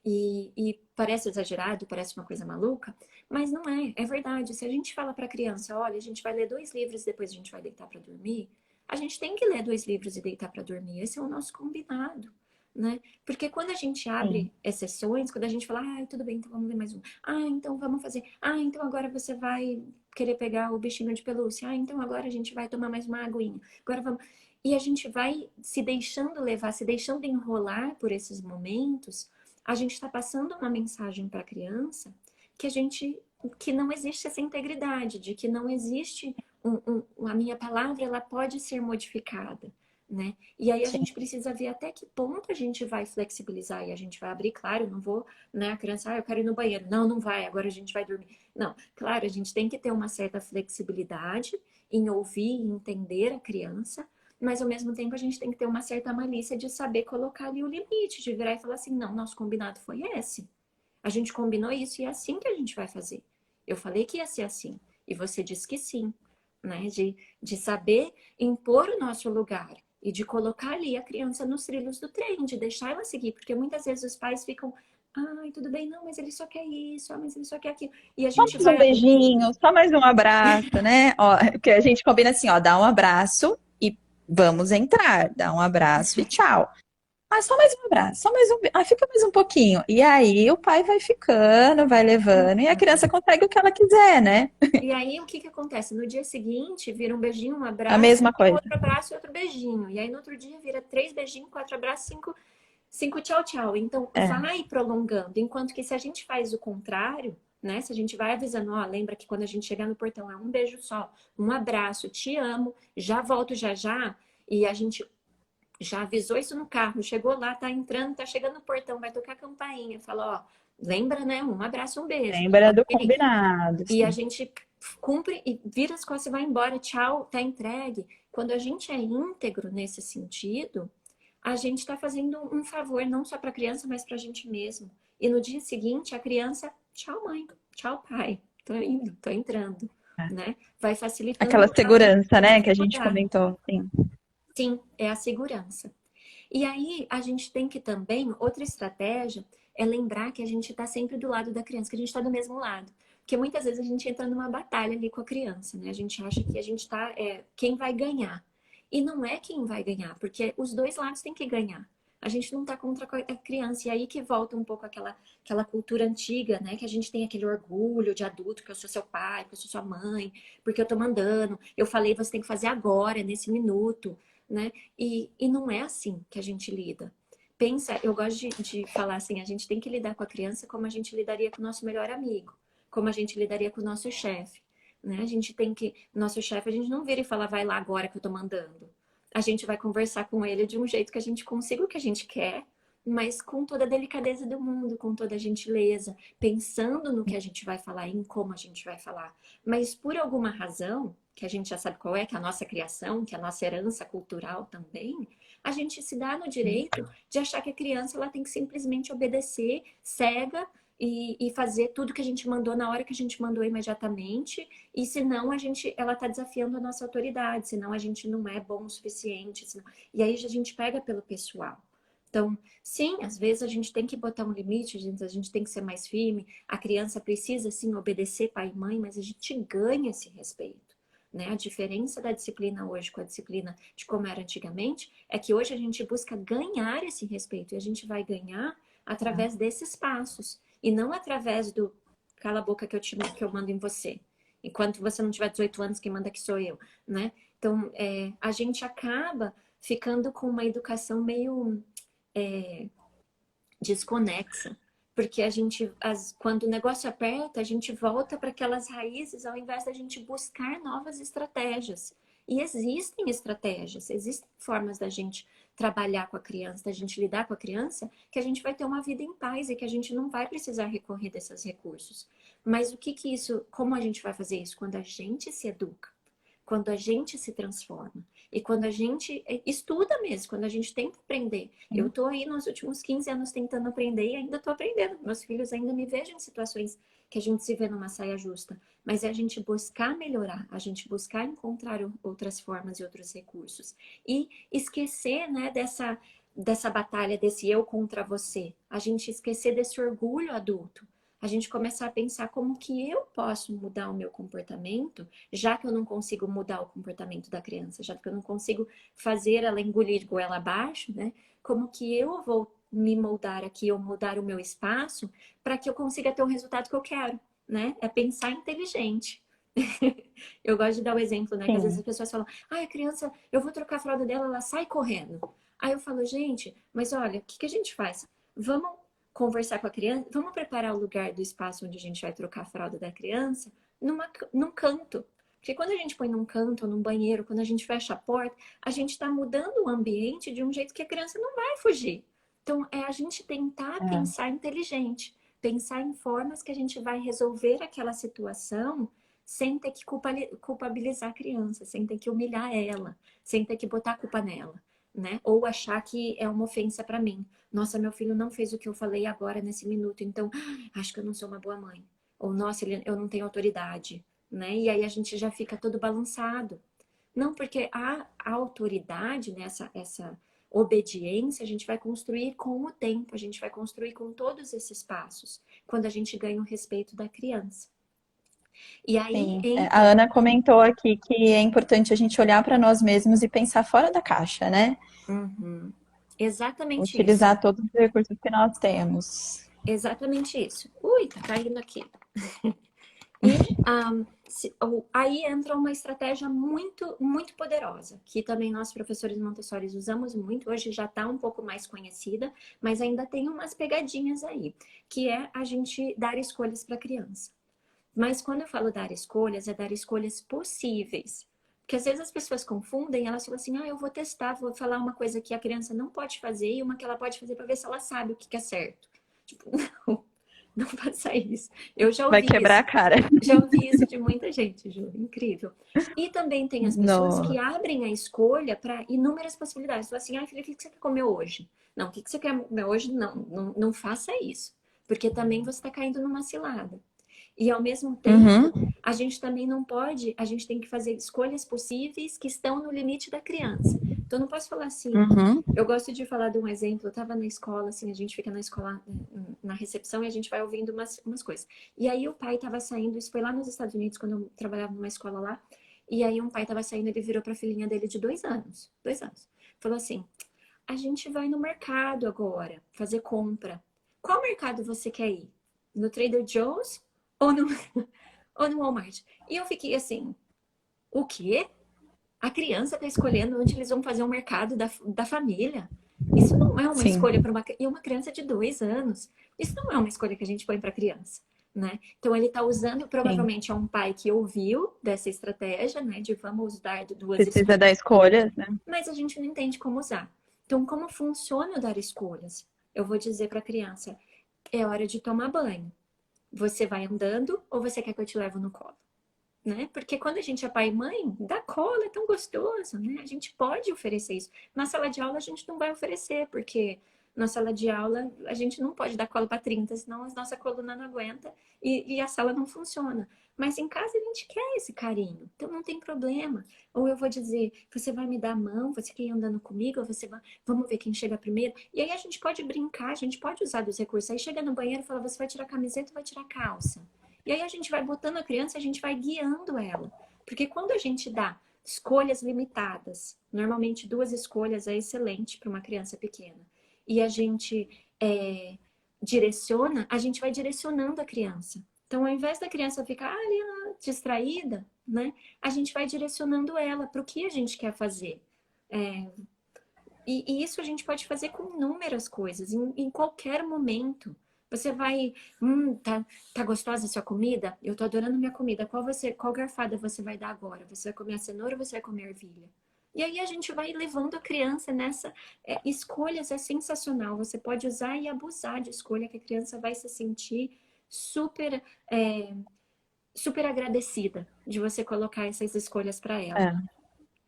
E parece exagerado, parece uma coisa maluca, mas não é, é verdade. Se a gente fala para a criança, olha, a gente vai ler 2 livros e depois a gente vai deitar para dormir, a gente tem que ler 2 livros e deitar para dormir. Esse é o nosso combinado, né? Porque quando a gente abre exceções, quando a gente fala, tudo bem, então vamos ler mais um. Então vamos fazer. Então agora você vai querer pegar o bichinho de pelúcia. Então agora a gente vai tomar mais uma aguinha. Agora vamos. E a gente vai se deixando levar, se deixando enrolar por esses momentos. A gente está passando uma mensagem para a criança que não existe essa integridade, de que não existe a minha palavra, ela pode ser modificada, né? E aí a Sim. gente precisa ver até que ponto a gente vai flexibilizar e a gente vai abrir, claro, eu não vou, né, a criança, eu quero ir no banheiro. Não, não vai, agora a gente vai dormir. Não, claro, a gente tem que ter uma certa flexibilidade em ouvir e entender a criança, mas ao mesmo tempo a gente tem que ter uma certa malícia de saber colocar ali o limite, de virar e falar assim, não, nosso combinado foi esse. A gente combinou isso e é assim que a gente vai fazer. Eu falei que ia ser assim e você disse que sim, né? De saber impor o nosso lugar e de colocar ali a criança nos trilhos do trem, de deixar ela seguir, porque muitas vezes os pais ficam, ai, tudo bem, não, mas ele só quer isso, ah, mas ele só quer aquilo. E a Só gente mais um vai beijinho, só mais um abraço, né? Ó, porque a gente combina assim, ó, dá um abraço e vamos entrar, dá um abraço e tchau. Ah, só mais um abraço, só mais um. Ah, fica mais um pouquinho. E aí o pai vai ficando, vai levando, e a criança consegue o que ela quiser, né? E aí, o que que acontece? No dia seguinte, vira um beijinho, um A abraço, mesma coisa. outro abraço e outro beijinho. E aí, no outro dia, vira 3 beijinhos, 4 abraços, 5 tchau, tchau. Então, É, vai prolongando. Enquanto que se a gente faz o contrário, né? Se a gente vai avisando, ó, lembra que quando a gente chegar no portão é um beijo só, um abraço, te amo, já volto já já. E a gente já avisou isso no carro, chegou lá, tá entrando, tá chegando no portão, vai tocar a campainha. Fala, ó, lembra, né? Um abraço, um beijo. lembra do Ok? combinado, E a sim. gente cumpre e vira as costas e vai embora. Tchau, tá entregue. Quando a gente é íntegro nesse sentido, a gente está fazendo um favor não só para a criança, mas para a gente mesmo. E no dia seguinte, a criança, tchau, mãe, tchau, pai, tô indo, tô entrando, É. né? Vai facilitando Aquela a segurança, de né, que a gente mudar. comentou, sim. Sim, é a segurança. E aí a gente tem que também, outra estratégia é lembrar que a gente está sempre do lado da criança, que a gente está do mesmo lado. Porque muitas vezes a gente entra numa batalha ali com a criança, né? A gente acha que a gente está, quem vai ganhar. E não é quem vai ganhar, porque os dois lados têm que ganhar. A gente não está contra a criança. E aí que volta um pouco aquela cultura antiga, né? Que a gente tem aquele orgulho de adulto, que eu sou seu pai, que eu sou sua mãe, porque eu tô mandando. Eu falei, você tem que fazer agora, nesse minuto, né? E não é assim que a gente lida. Pensa, eu gosto de falar assim, a gente tem que lidar com a criança como a gente lidaria com o nosso melhor amigo, como a gente lidaria com o nosso chefe, né? A gente tem que, nosso chefe, a gente não vira e fala, vai lá agora que eu tô mandando. A gente vai conversar com ele de um jeito que a gente consiga o que a gente quer, mas com toda a delicadeza do mundo, com toda a gentileza, pensando no que a gente vai falar e em como a gente vai falar. Mas por alguma razão, que a gente já sabe qual é, que é a nossa criação, que é a nossa herança cultural também, a gente se dá no direito de achar que a criança ela tem que simplesmente obedecer, cega, e fazer tudo que a gente mandou na hora que a gente mandou imediatamente, e senão ela está desafiando a nossa autoridade, senão a gente não é bom o suficiente, senão... e aí a gente pega pelo pessoal. Então, sim, às vezes a gente tem que botar um limite, a gente tem que ser mais firme, a criança precisa sim obedecer pai e mãe, mas a gente ganha esse respeito. Né? A diferença da disciplina hoje com a disciplina de como era antigamente é que hoje a gente busca ganhar esse respeito e a gente vai ganhar através desses passos e não através do cala a boca que eu mando em você. Enquanto você não tiver 18 anos, quem manda aqui sou eu, né? Então, a gente acaba ficando com uma educação meio desconexa. Porque a gente, quando o negócio aperta, a gente volta para aquelas raízes ao invés da gente buscar novas estratégias. E existem estratégias, existem formas da gente trabalhar com a criança, da gente lidar com a criança, que a gente vai ter uma vida em paz e que a gente não vai precisar recorrer desses recursos. Mas o que que isso, como a gente vai fazer isso? Quando a gente se educa, quando a gente se transforma e quando a gente estuda mesmo, quando a gente tenta aprender. Eu tô aí nos últimos 15 anos tentando aprender e ainda tô aprendendo. Meus filhos ainda me vejam em situações que a gente se vê numa saia justa. Mas é a gente buscar melhorar, a gente buscar encontrar outras formas e outros recursos. E esquecer, né, dessa batalha, desse eu contra você. A gente esquecer desse orgulho adulto. A gente começar a pensar como que eu posso mudar o meu comportamento, já que eu não consigo mudar o comportamento da criança, já que eu não consigo fazer ela engolir goela abaixo, né? Como que eu vou me moldar aqui ou mudar o meu espaço para que eu consiga ter o resultado que eu quero, né? É pensar inteligente. Eu gosto de dar o exemplo, né? Que às vezes Sim. as pessoas falam, ah, a criança, eu vou trocar a fralda dela, ela sai correndo. Aí eu falo, gente, mas olha, o que a gente faz? Vamos conversar com a criança, vamos preparar o lugar do espaço onde a gente vai trocar a fralda da criança num canto. Porque quando a gente põe num canto, num banheiro, quando a gente fecha a porta, a gente está mudando o ambiente de um jeito que a criança não vai fugir. Então, é a gente tentar pensar inteligente, pensar em formas que a gente vai resolver aquela situação sem ter que culpabilizar a criança, sem ter que humilhar ela, sem ter que botar a culpa nela, né? Ou achar que é uma ofensa para mim. Nossa, meu filho não fez o que eu falei agora nesse minuto, então acho que eu não sou uma boa mãe. Ou nossa, eu não tenho autoridade, né? E aí a gente já fica todo balançado. Não, porque a autoridade, né, essa obediência, a gente vai construir com o tempo, a gente vai construir com todos esses passos, quando a gente ganha o respeito da criança. E aí Sim. A entra. Ana comentou aqui que é importante a gente olhar para nós mesmos e pensar fora da caixa, né? Uhum. Exatamente isso. Utilizar todos os recursos que nós temos. Exatamente isso. Ui, tá caindo aqui. E aí entra uma estratégia muito, muito poderosa, que também nós, professores Montessori, usamos muito. Hoje já está um pouco mais conhecida, mas ainda tem umas pegadinhas aí, que é a gente dar escolhas para a criança. Mas quando eu falo dar escolhas, é dar escolhas possíveis. Porque às vezes as pessoas confundem, elas falam assim, eu vou testar, vou falar uma coisa que a criança não pode fazer e uma que ela pode fazer para ver se ela sabe o que é certo. Tipo, não, não faça isso. Eu já Vai ouvi quebrar isso. a cara. Já ouvi isso de muita gente, Ju. Incrível. E também tem as pessoas No. que abrem a escolha para inúmeras possibilidades. Falam assim, filha, o que você quer comer hoje? Não, o que você quer comer hoje? Não, não, não faça isso. Porque também você está caindo numa cilada. E ao mesmo tempo, Uhum. a gente também não pode, a gente tem que fazer escolhas possíveis que estão no limite da criança. Então, eu não posso falar assim, Uhum. eu gosto de falar de um exemplo, eu estava na escola, assim, a gente fica na escola, na recepção, e a gente vai ouvindo umas coisas. E aí o pai estava saindo, isso foi lá nos Estados Unidos, quando eu trabalhava numa escola lá, e aí um pai estava saindo, ele virou para a filhinha dele de 2 anos, falou assim, a gente vai no mercado agora, fazer compra. Qual mercado você quer ir? No Trader Joe's ou no, ou no Walmart? E eu fiquei assim, o quê? A criança está escolhendo onde eles vão fazer o mercado da família. Isso não é uma Sim. escolha para uma criança de 2 anos. Isso não é uma escolha que a gente põe para criança, né? Então ele está usando, Sim. provavelmente é um pai que ouviu dessa estratégia, né? De vamos dar duas Precisa escolhas, dar escolhas, né? mas a gente não entende como usar. Então, como funciona o dar escolhas? Eu vou dizer para a criança: é hora de tomar banho. Você vai andando ou você quer que eu te leve no colo? Né? Porque quando a gente é pai e mãe, dar colo é tão gostoso, né? A gente pode oferecer isso. Na sala de aula a gente não vai oferecer, porque na sala de aula a gente não pode dar colo para 30, senão a nossa coluna não aguenta e a sala não funciona. Mas em casa a gente quer esse carinho, então não tem problema. Ou eu vou dizer, você vai me dar a mão, você quer ir andando comigo, ou você vai, vamos ver quem chega primeiro. E aí a gente pode brincar, a gente pode usar dos recursos. Aí chega no banheiro e fala, você vai tirar a camiseta ou vai tirar a calça? E aí a gente vai botando a criança, a gente vai guiando ela. Porque quando a gente dá escolhas limitadas, normalmente 2 escolhas é excelente para uma criança pequena, e a gente direciona, a gente vai direcionando a criança. Então, ao invés da criança ficar ali distraída, né, a gente vai direcionando ela para o que a gente quer fazer. E isso a gente pode fazer com inúmeras coisas, em qualquer momento. Você vai, tá gostosa a sua comida? Eu tô adorando minha comida. Qual garfada você vai dar agora? Você vai comer a cenoura ou você vai comer a ervilha? E aí a gente vai levando a criança nessa escolhas é sensacional. Você pode usar e abusar de escolha que a criança vai se sentir super super agradecida de você colocar essas escolhas para ela, É.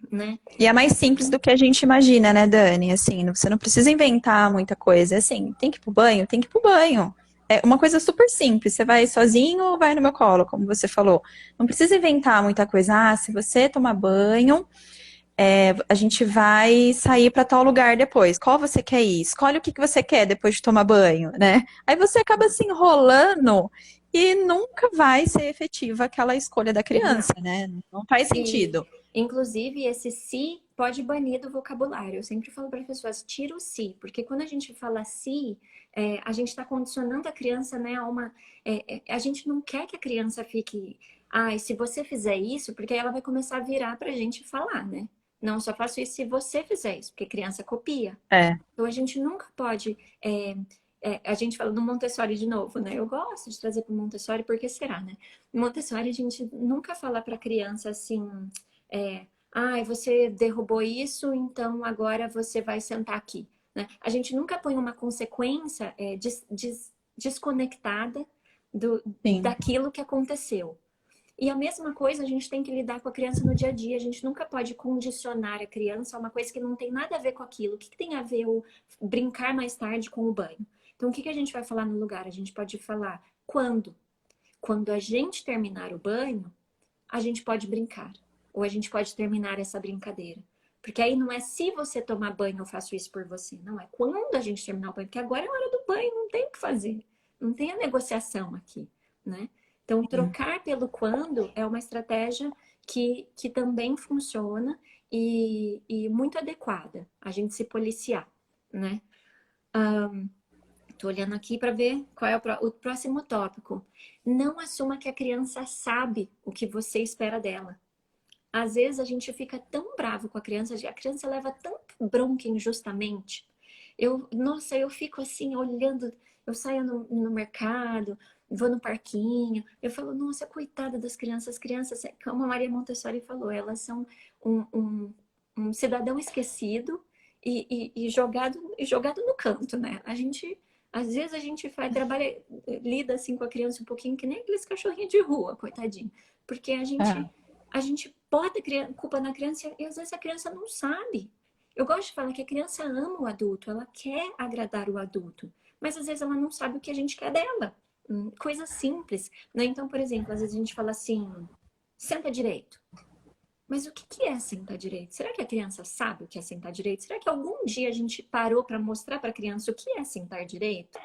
né? E é mais simples do que a gente imagina, né, Dani? Assim, você não precisa inventar muita coisa. Assim, tem que ir pro banho? Tem que ir pro banho. É uma coisa super simples. Você vai sozinho ou vai no meu colo, como você falou. Não precisa inventar muita coisa. Ah, se você tomar banho, a gente vai sair para tal lugar depois. Qual você quer ir? Escolhe o que você quer depois de tomar banho, né? Aí você acaba se enrolando e nunca vai ser efetiva aquela escolha da Não. criança, né? Não faz E, sentido. inclusive, esse se pode banir do vocabulário. Eu sempre falo para as pessoas, tira o se, porque quando a gente fala se, a gente está condicionando a criança, né, a uma... a gente não quer que a criança fique... se você fizer isso, porque aí ela vai começar a virar para a gente falar, né? Não, só faço isso se você fizer isso, porque criança copia. É. Então, a gente nunca pode a gente fala do Montessori de novo, né? Eu gosto de trazer para o Montessori, porque será, né? No Montessori a gente nunca fala para a criança assim, você derrubou isso, então agora você vai sentar aqui, né? A gente nunca põe uma consequência desconectada Sim. daquilo que aconteceu. E a mesma coisa a gente tem que lidar com a criança no dia a dia. A gente nunca pode condicionar a criança a uma coisa que não tem nada a ver com aquilo. O que tem a ver o brincar mais tarde com o banho? Então, o que a gente vai falar no lugar? A gente pode falar quando? Quando a gente terminar o banho, a gente pode brincar. Ou a gente pode terminar essa brincadeira. Porque aí não é se você tomar banho eu faço isso por você. Não, é quando a gente terminar o banho. Porque agora é a hora do banho, não tem o que fazer. Não tem a negociação aqui, né? Então, trocar pelo quando é uma estratégia que também funciona e muito adequada. A gente se policiar, né? Tô olhando aqui para ver qual é o próximo tópico. Não assuma que a criança sabe o que você espera dela. Às vezes a gente fica tão bravo com a criança leva tanta bronca injustamente. Nossa, eu fico assim olhando, eu saio no mercado, vou no parquinho, eu falo, nossa, coitada das crianças, as crianças, como a Maria Montessori falou, elas são um cidadão esquecido e jogado no canto, né? Às vezes a gente lida assim com a criança um pouquinho que nem aqueles cachorrinhos de rua, coitadinho. Porque a gente bota culpa na criança e às vezes a criança não sabe. Eu gosto de falar que a criança ama o adulto, ela quer agradar o adulto, mas às vezes ela não sabe o que a gente quer dela. Coisa simples, né? Então, por exemplo, às vezes a gente fala assim, senta direito. Mas o que é sentar direito? Será que a criança sabe o que é sentar direito? Será que algum dia a gente parou para mostrar para a criança o que é sentar direito?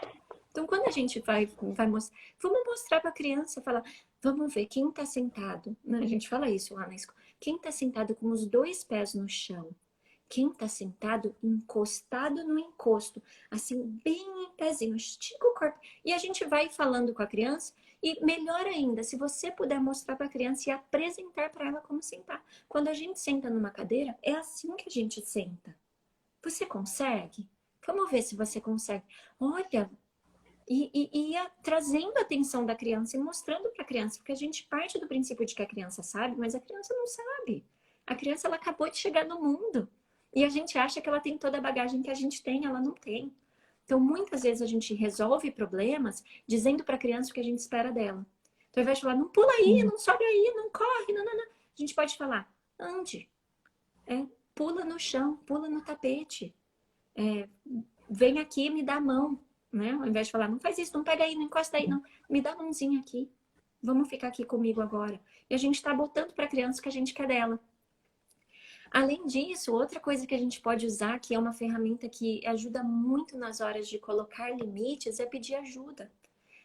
Então, quando a gente vai mostrar, vamos mostrar para a criança, falar, vamos ver quem está sentado. Não, a gente fala isso lá na escola. Quem está sentado com os 2 pés no chão? Quem está sentado encostado no encosto, assim, bem em pezinho, estica o corpo. E a gente vai falando com a criança e melhor ainda, se você puder mostrar para a criança e apresentar para ela como sentar. Quando a gente senta numa cadeira, é assim que a gente senta. Você consegue? Vamos ver se você consegue. Olha, ia trazendo a atenção da criança e mostrando para a criança, porque a gente parte do princípio de que a criança sabe, mas a criança não sabe. A criança ela acabou de chegar no mundo e a gente acha que ela tem toda a bagagem que a gente tem, ela não tem. Então, muitas vezes a gente resolve problemas dizendo para a criança o que a gente espera dela. Então, ao invés de falar, não pula aí, não sobe aí, não corre, não. A gente pode falar, ande, pula no chão, pula no tapete, vem aqui e me dá a mão. Né? Ao invés de falar, não faz isso, não pega aí, não encosta aí, não. Me dá a mãozinha aqui. Vamos ficar aqui comigo agora. E a gente está botando para a criança o que a gente quer dela. Além disso, outra coisa que a gente pode usar, que é uma ferramenta que ajuda muito nas horas de colocar limites, é pedir ajuda.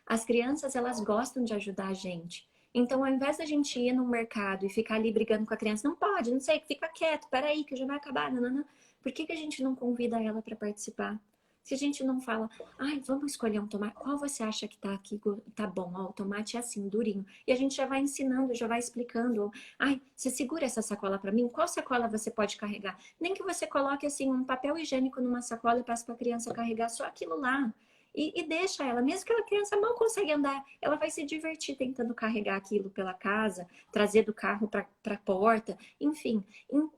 As crianças, elas gostam de ajudar a gente. Então, ao invés da gente ir no mercado e ficar ali brigando com a criança, não pode, não sei, fica quieto, peraí, que já vai acabar, não. Por que a gente não convida ela para participar? Se a gente não fala, vamos escolher um tomate, qual você acha que tá aqui, tá bom? Ó, o tomate é assim, durinho. E a gente já vai ensinando, já vai explicando. Você segura essa sacola para mim? Qual sacola você pode carregar? Nem que você coloque assim um papel higiênico numa sacola e passe para a criança carregar só aquilo lá. E deixa ela, mesmo que a criança mal consegue andar, ela vai se divertir tentando carregar aquilo pela casa, trazer do carro para a porta, enfim,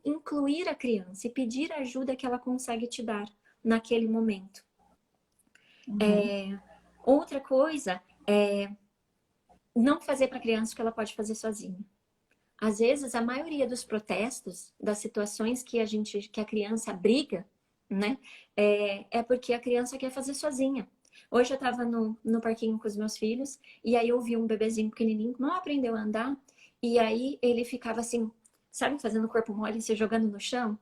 incluir a criança e pedir a ajuda que ela consegue te dar naquele momento. Outra coisa é não fazer para a criança o que ela pode fazer sozinha. Às vezes, a maioria dos protestos, das situações que a criança briga, né, é porque a criança quer fazer sozinha. Hoje eu estava no parquinho com os meus filhos e aí eu vi um bebezinho pequenininho que não aprendeu a andar e aí ele ficava assim, sabe, fazendo corpo mole e se jogando no chão.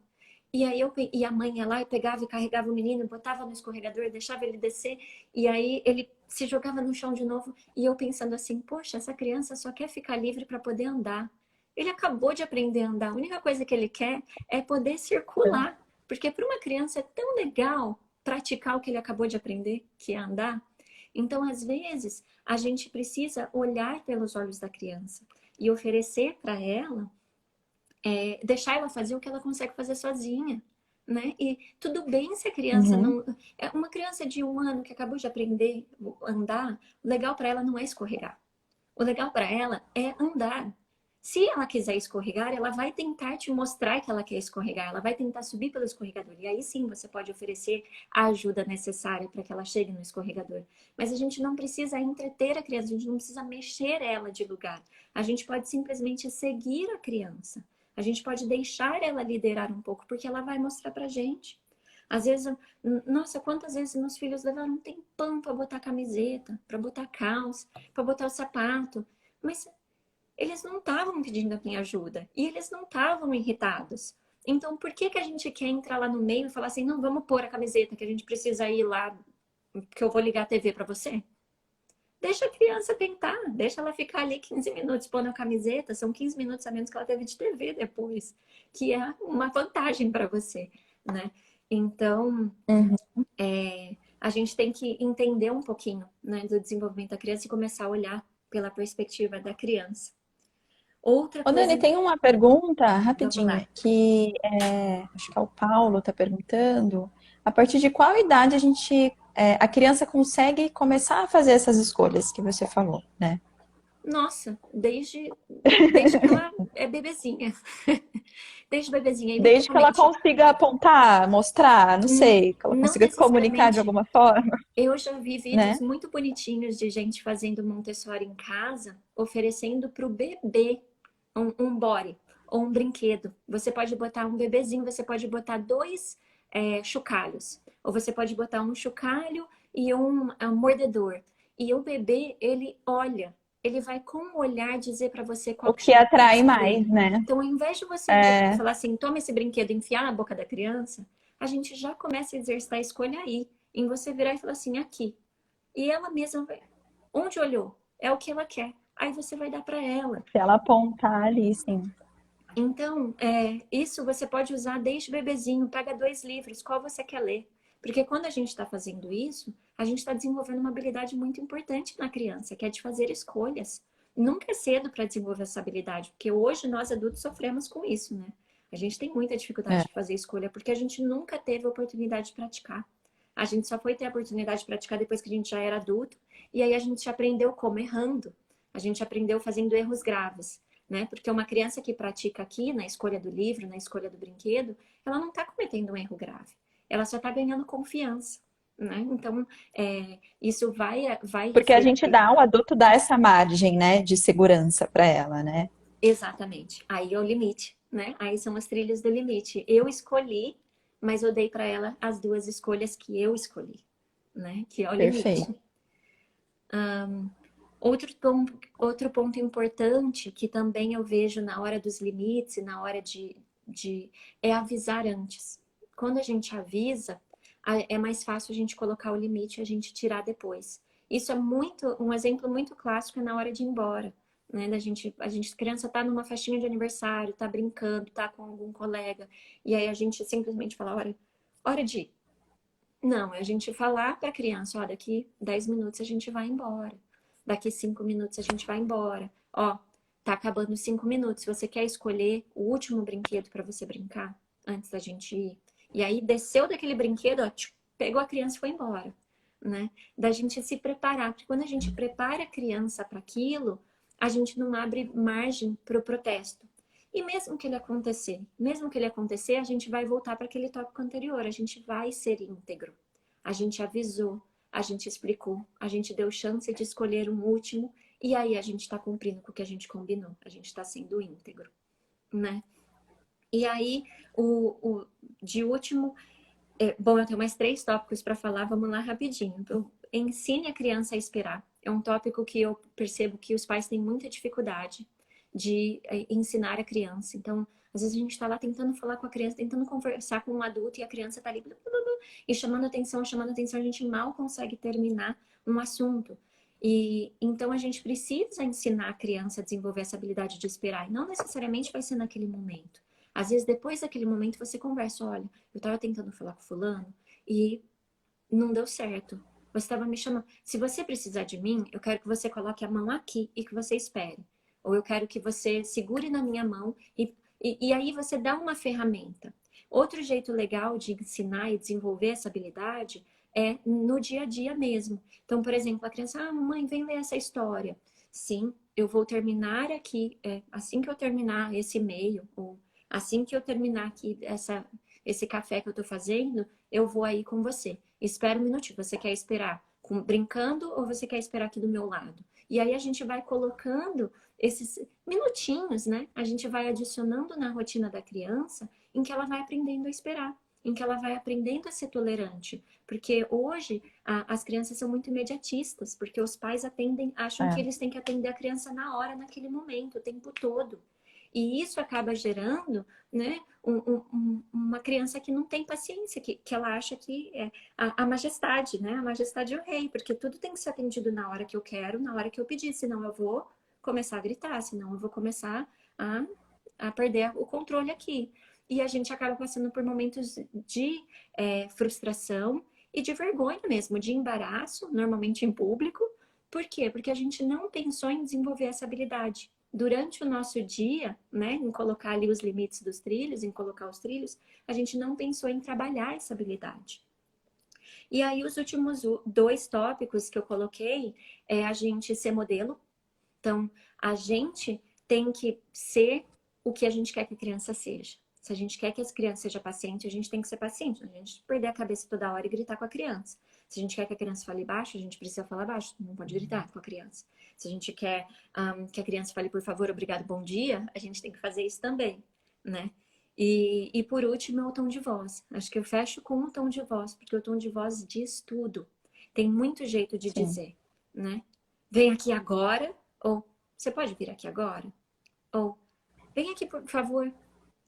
E aí e a mãe ia lá e pegava e carregava o menino, botava no escorregador, deixava ele descer, e aí ele se jogava no chão de novo, e eu pensando assim, poxa, essa criança só quer ficar livre para poder andar. Ele acabou de aprender a andar, a única coisa que ele quer é poder circular, porque para uma criança é tão legal praticar o que ele acabou de aprender, que é andar. Então, às vezes, a gente precisa olhar pelos olhos da criança e oferecer para ela deixar ela fazer o que ela consegue fazer sozinha. né? E tudo bem se a criança Uhum. não... É uma criança de 1 ano que acabou de aprender a andar, o legal para ela não é escorregar. O legal para ela é andar. Se ela quiser escorregar, ela vai tentar te mostrar que ela quer escorregar, ela vai tentar subir pelo escorregador. E aí sim você pode oferecer a ajuda necessária para que ela chegue no escorregador. Mas a gente não precisa entreter a criança, a gente não precisa mexer ela de lugar. A gente pode simplesmente seguir a criança. A gente pode deixar ela liderar um pouco, porque ela vai mostrar pra gente. Às vezes, nossa, quantas vezes meus filhos levaram um tempão para botar camiseta, para botar calça, para botar o sapato, mas eles não estavam pedindo a minha ajuda e eles não estavam irritados. Então, por que que a gente quer entrar lá no meio e falar assim, não, vamos pôr a camiseta que a gente precisa ir lá, que eu vou ligar a TV para você? Deixa a criança tentar, deixa ela ficar ali 15 minutos pondo a camiseta, são 15 minutos a menos que ela teve de TV depois, que é uma vantagem para você, né? Então, Uhum. a gente tem que entender um pouquinho, né, do desenvolvimento da criança e começar a olhar pela perspectiva da criança. Outra Ô, coisa, Dani, tem uma pergunta vamos rapidinho lá. que acho que é o Paulo está perguntando. A partir de qual idade a criança consegue começar a fazer essas escolhas que você falou, né? Nossa, desde que ela é bebezinha. Desde bebezinha, e Desde que ela literalmente, consiga apontar, mostrar, não sei, que ela não consiga se comunicar de necessariamente. alguma forma, Eu já vi vídeos né? muito bonitinhos de gente fazendo Montessori em casa, oferecendo para o bebê um body ou um brinquedo. Você pode botar um bebezinho, você pode botar dois chocalhos. Ou você pode botar um chocalho e um mordedor. E o bebê, ele olha, ele vai com o olhar dizer para você O qual que chocalho atrai mais, escolher. né? Então, ao invés de você É, falar assim, toma esse brinquedo e enfiar na boca da criança, a gente já começa a exercitar a escolha aí. Em você virar e falar assim, aqui. E ela mesma vai. Onde olhou? É o que ela quer. Aí você vai dar para ela. se ela apontar ali, sim. Então, isso você pode usar desde bebezinho. Pega 2 livros, qual você quer ler? Porque quando a gente está fazendo isso, a gente está desenvolvendo uma habilidade muito importante na criança, que é de fazer escolhas. Nunca é cedo para desenvolver essa habilidade, porque hoje nós adultos sofremos com isso, né? A gente tem muita dificuldade É, de fazer escolha, porque a gente nunca teve a oportunidade de praticar. A gente só foi ter a oportunidade de praticar depois que a gente já era adulto, e aí a gente aprendeu como? Errando. A gente aprendeu fazendo erros graves. Né? Porque uma criança que pratica aqui na escolha do livro, na escolha do brinquedo, ela não está cometendo um erro grave. Ela só está ganhando confiança. Né? Então, isso vai porque a gente refletir. dá, o adulto dá essa margem, né, de segurança para ela, né? Exatamente. Aí é o limite. Né? Aí são as trilhas do limite. Eu escolhi, mas eu dei para ela as 2 escolhas que eu escolhi. Né? Que é o Perfeito. limite. Outro ponto importante que também eu vejo na hora dos limites e na hora é avisar antes. Quando a gente avisa, é mais fácil a gente colocar o limite e a gente tirar depois. Isso é um exemplo muito clássico é na hora de ir embora. Né? A criança está numa festinha de aniversário, está brincando, está com algum colega, e aí a gente simplesmente fala, hora de ir. Não, é a gente falar para a criança, ó, daqui 10 minutos a gente vai embora. Daqui 5 minutos a gente vai embora. Ó, tá acabando os 5 minutos. Você quer escolher o último brinquedo para você brincar antes da gente ir? E aí desceu daquele brinquedo, ó, pegou a criança e foi embora, né? Da gente se preparar, porque quando a gente prepara a criança para aquilo, a gente não abre margem para o protesto. E mesmo que ele acontecer, a gente vai voltar para aquele tópico anterior, a gente vai ser íntegro. A gente avisou, a gente explicou, a gente deu chance de escolher um último, e aí a gente está cumprindo com o que a gente combinou, a gente está sendo íntegro, né? E aí, de último, bom, eu tenho mais 3 tópicos para falar, vamos lá rapidinho. Então, ensine a criança a esperar. É um tópico que eu percebo que os pais têm muita dificuldade de ensinar a criança. Então, às vezes a gente está lá tentando falar com a criança, tentando conversar com um adulto e a criança está ali e chamando atenção, a gente mal consegue terminar um assunto. E então a gente precisa ensinar a criança a desenvolver essa habilidade de esperar. E não necessariamente vai ser naquele momento. Às vezes, depois daquele momento, você conversa, olha, eu estava tentando falar com fulano e não deu certo. Você estava me chamando. Se você precisar de mim, eu quero que você coloque a mão aqui e que você espere. Ou eu quero que você segure na minha mão e aí você dá uma ferramenta. Outro jeito legal de ensinar e desenvolver essa habilidade é no dia a dia mesmo. Então, por exemplo, a criança, mamãe, vem ler essa história. Sim, eu vou terminar aqui, assim que eu terminar esse e-mail, ou assim que eu terminar aqui esse café que eu tô fazendo, eu vou aí com você. Espera um minutinho, você quer esperar brincando ou você quer esperar aqui do meu lado? E aí a gente vai colocando esses minutinhos, né? A gente vai adicionando na rotina da criança em que ela vai aprendendo a esperar, em que ela vai aprendendo a ser tolerante. Porque hoje as crianças são muito imediatistas, porque os pais acham que eles têm que atender a criança na hora, naquele momento, o tempo todo. E isso acaba gerando, né, uma criança que não tem paciência, que ela acha que é a majestade, né? A majestade é o rei, porque tudo tem que ser atendido na hora que eu quero, na hora que eu pedir, senão eu vou começar a gritar, senão eu vou começar a perder o controle aqui. E a gente acaba passando por momentos de frustração e de vergonha mesmo, de embaraço, normalmente em público. Por quê? Porque a gente não pensou em desenvolver essa habilidade. Durante o nosso dia, né, em colocar ali os limites dos trilhos, em colocar os trilhos, a gente não pensou em trabalhar essa habilidade. E aí os últimos 2 tópicos que eu coloquei é a gente ser modelo. Então, a gente tem que ser o que a gente quer que a criança seja. Se a gente quer que a criança seja paciente, a gente tem que ser paciente. A gente perder a cabeça toda hora e gritar com a criança. Se a gente quer que a criança fale baixo, a gente precisa falar baixo. Não pode gritar com a criança. Se a gente quer que a criança fale por favor, obrigado, bom dia, a gente tem que fazer isso também, né? E por último é o tom de voz. Acho que eu fecho com o tom de voz, porque o tom de voz diz tudo. Tem muito jeito de dizer, né? Vem aqui agora, ou você pode vir aqui agora? Ou vem aqui, por favor.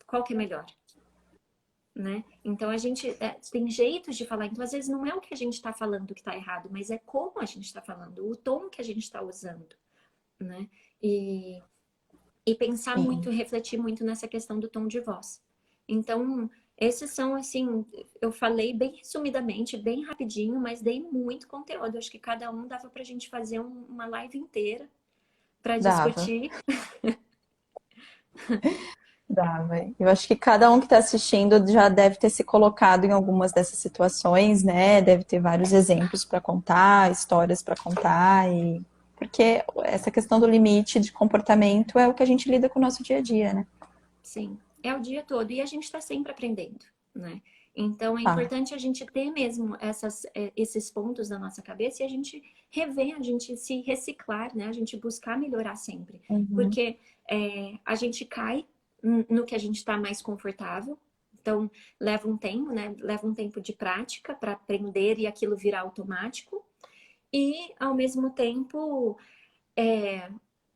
Qual que é melhor? Né? Então a gente tem jeitos de falar. Então às vezes não é o que a gente está falando que está errado, mas é como a gente está falando, o tom que a gente está usando, né? E pensar muito, refletir muito nessa questão do tom de voz. Então esses são assim, eu falei bem resumidamente, bem rapidinho, mas dei muito conteúdo. Acho que cada um dava para a gente fazer uma live inteira para discutir. Dava. Eu acho que cada um que está assistindo já deve ter se colocado em algumas dessas situações, né? Deve ter vários exemplos para contar, histórias para contar, e porque essa questão do limite de comportamento é o que a gente lida com o nosso dia a dia, né? Sim, é o dia todo e a gente está sempre aprendendo, né? Então é importante a gente ter mesmo esses pontos na nossa cabeça e a gente rever, a gente se reciclar, né? A gente buscar melhorar sempre. Porque a gente cai no que a gente está mais confortável. Então leva um tempo, né? Leva um tempo de prática para aprender e aquilo virar automático. E ao mesmo tempo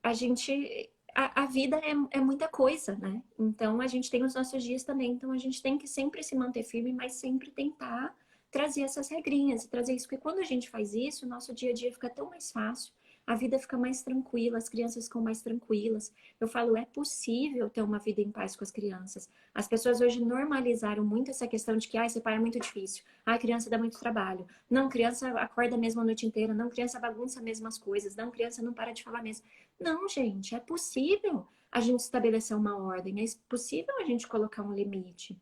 a gente. A vida é muita coisa, né? Então a gente tem os nossos dias também. Então a gente tem que sempre se manter firme, mas sempre tentar trazer essas regrinhas e trazer isso. Porque quando a gente faz isso, o nosso dia a dia fica tão mais fácil, a vida fica mais tranquila, as crianças ficam mais tranquilas. Eu falo, é possível ter uma vida em paz com as crianças. As pessoas hoje normalizaram muito essa questão de que ser pai é muito difícil. Criança dá muito trabalho. Não, criança acorda mesmo a noite inteira. Não, criança bagunça mesmo as coisas. Não, criança não para de falar mesmo. Não, gente, é possível a gente estabelecer uma ordem. É possível a gente colocar um limite.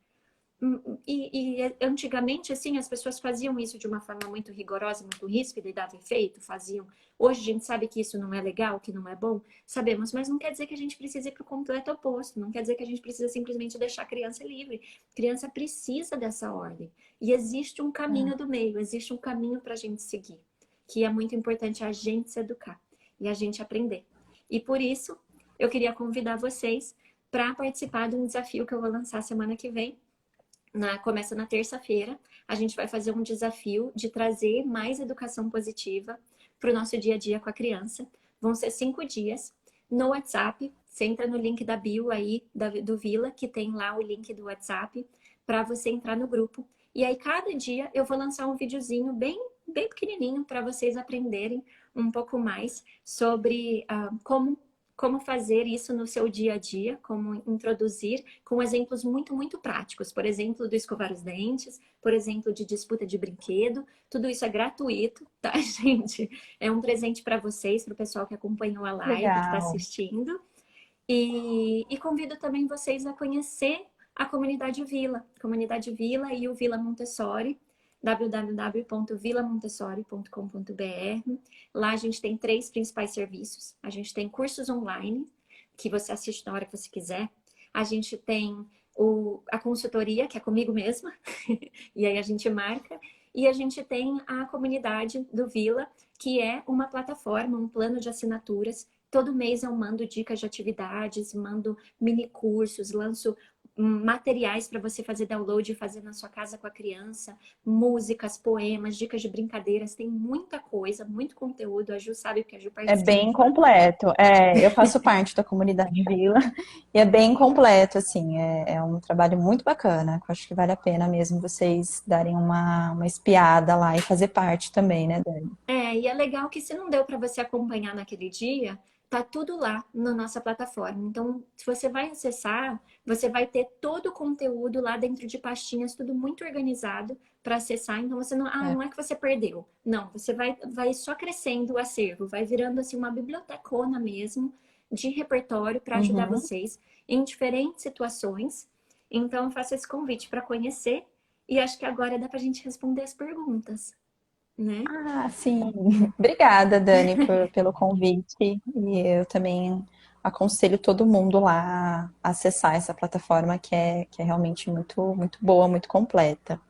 E antigamente, assim, as pessoas faziam isso de uma forma muito rigorosa, muito ríspida e dava efeito, faziam. Hoje a gente sabe que isso não é legal, que não é bom, sabemos, mas não quer dizer que a gente precisa ir para o completo oposto, não quer dizer que a gente precisa simplesmente deixar a criança livre. A criança precisa dessa ordem. E existe um caminho do meio, existe um caminho para a gente seguir, que é muito importante a gente se educar e a gente aprender. E por isso, eu queria convidar vocês para participar de um desafio que eu vou lançar semana que vem. Começa na terça-feira, a gente vai fazer um desafio de trazer mais educação positiva para o nosso dia a dia com a criança. Vão ser 5 dias no WhatsApp. Você entra no link da bio aí do Vila, que tem lá o link do WhatsApp, para você entrar no grupo. E aí, cada dia, eu vou lançar um videozinho bem pequenininho para vocês aprenderem um pouco mais sobre como fazer isso no seu dia a dia, como introduzir com exemplos muito, muito práticos. Por exemplo, do escovar os dentes, por exemplo, de disputa de brinquedo. Tudo isso é gratuito, tá, gente? É um presente para vocês, para o pessoal que acompanhou a live, que está assistindo. E convido também vocês a conhecer a Comunidade Vila e o Vila Montessori, www.vilamontessori.com.br. Lá a gente tem 3 principais serviços. A gente tem cursos online, que você assiste na hora que você quiser. A gente tem a consultoria, que é comigo mesma, e aí a gente marca. E a gente tem a comunidade do Vila, que é uma plataforma, um plano de assinaturas. Todo mês eu mando dicas de atividades, mando mini cursos, lanço materiais para você fazer download e fazer na sua casa com a criança, músicas, poemas, dicas de brincadeiras, tem muita coisa, muito conteúdo. A Ju sabe porque a Ju É bem participa. completo. Eu faço parte da comunidade Vila e é bem completo, assim. É um trabalho muito bacana. Que eu acho que vale a pena mesmo vocês darem uma espiada lá e fazer parte também, né, Dani? E é legal que se não deu para você acompanhar naquele dia, tá tudo lá na nossa plataforma. Então, se você vai acessar, você vai ter todo o conteúdo lá dentro de pastinhas, tudo muito organizado para acessar. Então, você não, É. não é que você perdeu. Não, você vai só crescendo o acervo, vai virando assim uma bibliotecona mesmo de repertório para ajudar Uhum. vocês em diferentes situações. Então, eu faço esse convite para conhecer e acho que agora dá para a gente responder as perguntas, né? Ah, sim. Obrigada, Dani, pelo convite. E eu também aconselho todo mundo lá a acessar essa plataforma que é realmente muito, muito boa, muito completa.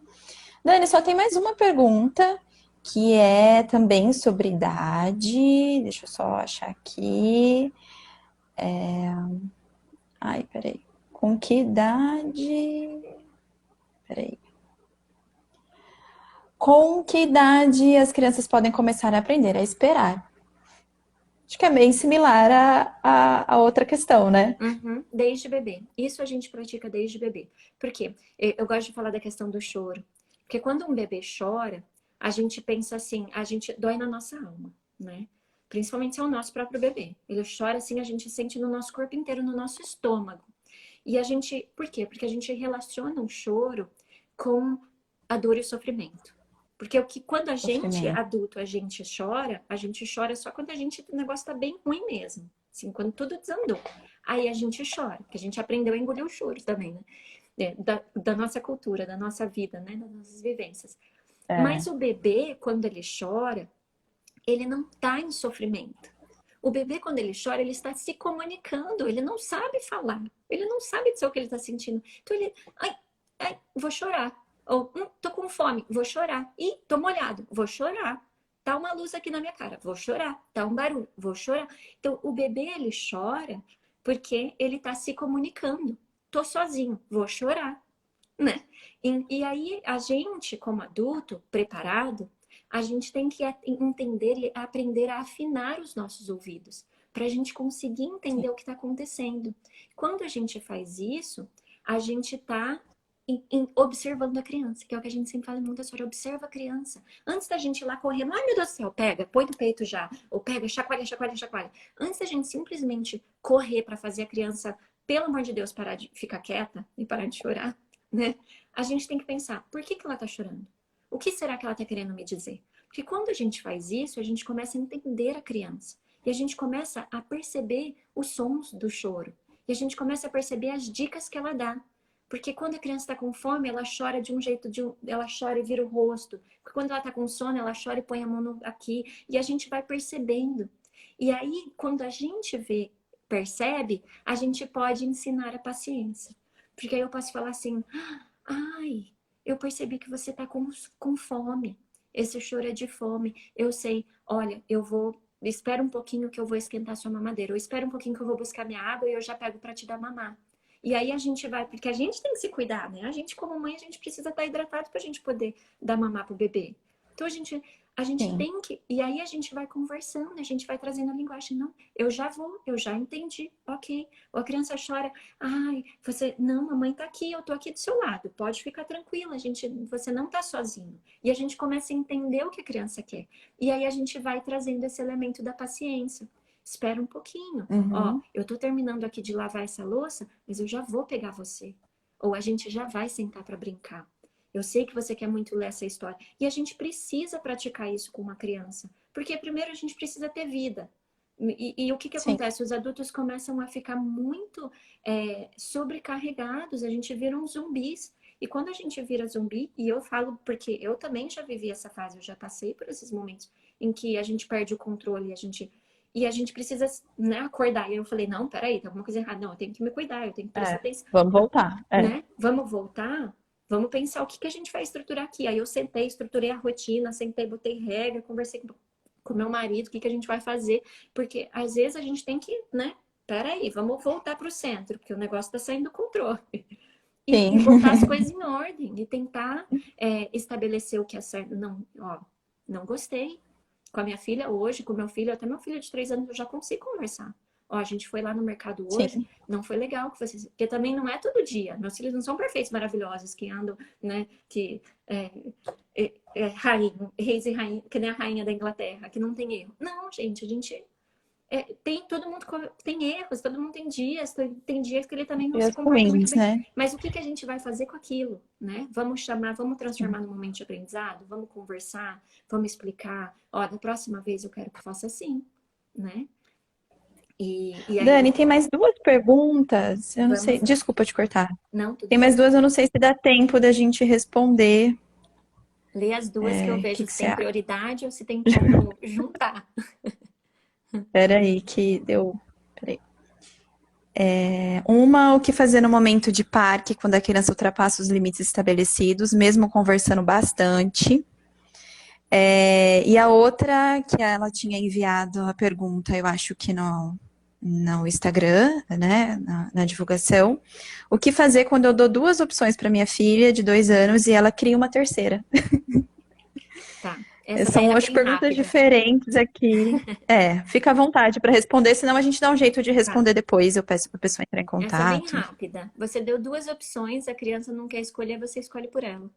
Dani, só tem mais uma pergunta, que é também sobre idade. Deixa eu só achar aqui. Ai, peraí. Com que idade? Peraí. Com que idade as crianças podem começar a aprender a esperar? Acho que é bem similar à outra questão, né? Uhum, desde bebê. Isso a gente pratica desde bebê. Por quê? Eu gosto de falar da questão do choro. Porque quando um bebê chora, a gente pensa assim, a gente dói na nossa alma, né? Principalmente se é o nosso próprio bebê. Ele chora assim, a gente sente no nosso corpo inteiro, no nosso estômago. E a gente, por quê? Porque a gente relaciona o choro com a dor e o sofrimento. Porque quando a gente, Sofrimento. adulto, a gente chora só quando o negócio tá bem ruim mesmo. Assim, quando tudo desandou. Aí a gente chora, porque a gente aprendeu a engolir o choro também, né? Da nossa cultura, da nossa vida, né? Das nossas vivências. É, Mas o bebê, quando ele chora, ele não tá em sofrimento. O bebê, quando ele chora, ele está se comunicando, ele não sabe falar, ele não sabe dizer o que ele está sentindo. Então ele, ai, vou chorar. Ou, tô com fome, vou chorar. Ih, tô molhado, vou chorar. Tá uma luz aqui na minha cara, vou chorar. Tá um barulho, vou chorar. Então, o bebê, ele chora porque ele tá se comunicando. Tô sozinho, vou chorar, né? E aí, a gente, como adulto, preparado, a gente tem que entender e aprender a afinar os nossos ouvidos, para a gente conseguir sim. entender o que está acontecendo. Quando a gente faz isso, a gente está observando a criança, que é o que a gente sempre fala muito, Montessori, observa a criança. Antes da gente ir lá correndo, ai meu Deus do céu, pega, põe no peito já, ou pega, chacoalha, chacoalha, chacoalha. Antes da gente simplesmente correr para fazer a criança, pelo amor de Deus, parar de ficar quieta e parar de chorar, né? A gente tem que pensar, por que ela tá chorando? O que será que ela tá querendo me dizer? Porque quando a gente faz isso, a gente começa a entender a criança. E a gente começa a perceber os sons do choro. E a gente começa a perceber as dicas que ela dá. Porque quando a criança está com fome, ela chora de um jeito, ela chora e vira o rosto. Porque quando ela está com sono, ela chora e põe a mão aqui. E a gente vai percebendo. E aí, quando a gente percebe, a gente pode ensinar a paciência. Porque aí eu posso falar assim, ai, eu percebi que você tá com fome. Esse choro é de fome. Eu sei, olha, eu vou. Espera um pouquinho que eu vou esquentar sua mamadeira. Ou espera um pouquinho que eu vou buscar minha água e eu já pego para te dar mamar. E aí a gente vai, porque a gente tem que se cuidar, né? A gente, como mãe, a gente precisa estar hidratado para a gente poder dar mamar pro bebê. Então a gente Sim. tem que. E aí a gente vai conversando, a gente vai trazendo a linguagem. Não, eu já vou, eu já entendi, ok. Ou a criança chora, ai, não, mamãe tá aqui, eu tô aqui do seu lado, pode ficar tranquila, você não tá sozinho. E a gente começa a entender o que a criança quer. E aí a gente vai trazendo esse elemento da paciência. Espera um pouquinho. Ó, Uhum. eu tô terminando aqui de lavar essa louça, mas eu já vou pegar você. Ou a gente já vai sentar para brincar. Eu sei que você quer muito ler essa história. E a gente precisa praticar isso com uma criança. Porque primeiro a gente precisa ter vida. E o que que Sim. acontece? Os adultos começam a ficar muito sobrecarregados, a gente vira uns zumbis. E quando a gente vira zumbi, e eu falo porque eu também já vivi essa fase, eu já passei por esses momentos em que a gente perde o controle, e a gente precisa, né, acordar. E eu falei, não, peraí, tem alguma coisa errada. Não, eu tenho que me cuidar, eu tenho que prestar É, atenção, vamos voltar. É. né? Vamos voltar? Vamos pensar o que que a gente vai estruturar aqui. Aí eu sentei, estruturei a rotina, sentei, botei regra, conversei com meu marido, o que que a gente vai fazer. Porque às vezes a gente tem que, né? Peraí, vamos voltar para o centro, porque o negócio está saindo do controle. E Sim. botar as coisas em ordem, e tentar estabelecer o que é certo. Não, ó, não gostei. Com a minha filha hoje, com meu filho, até meu filho de 3 anos, eu já consigo conversar. Ó, a gente foi lá no mercado hoje, Sim. não foi legal que vocês. Porque também não é todo dia. Meus filhos não são perfeitos, maravilhosos, que andam, né? Que rainha, reis e rainha, que nem a rainha da Inglaterra, que não tem erro. Não, gente, a gente tem todo mundo tem erros, todo mundo tem dias, tem dias que ele também não E se as comporta muito ruins, bem. né? Mas o que que a gente vai fazer com aquilo, né? Vamos chamar, vamos transformar no momento de aprendizado, vamos conversar, vamos explicar. Ó, da próxima vez eu quero que faça assim, né? E aí Dani, tem mais duas perguntas. Eu não sei. vamos lá. Desculpa te cortar. Não, tudo Tem bem. mais duas, eu não sei se dá tempo da gente responder. Lê as duas que eu O vejo que se que você tem acha? prioridade ou se tem como juntar. Espera aí, que deu. Peraí. Uma, o que fazer no momento de parque, quando a criança ultrapassa os limites estabelecidos, mesmo conversando bastante. E a outra, que ela tinha enviado a pergunta, eu acho que no Instagram, né, na divulgação. O que fazer quando eu dou duas opções para minha filha de 2 anos e ela cria uma terceira? Tá. Essa daí São, era acho, bem perguntas rápida. diferentes aqui. Fica à vontade para responder, senão a gente dá um jeito de Tá. responder depois. Eu peço para a pessoa entrar em Essa é bem contato, enfim. rápida. Você deu duas opções, a criança não quer escolher, você escolhe por ela.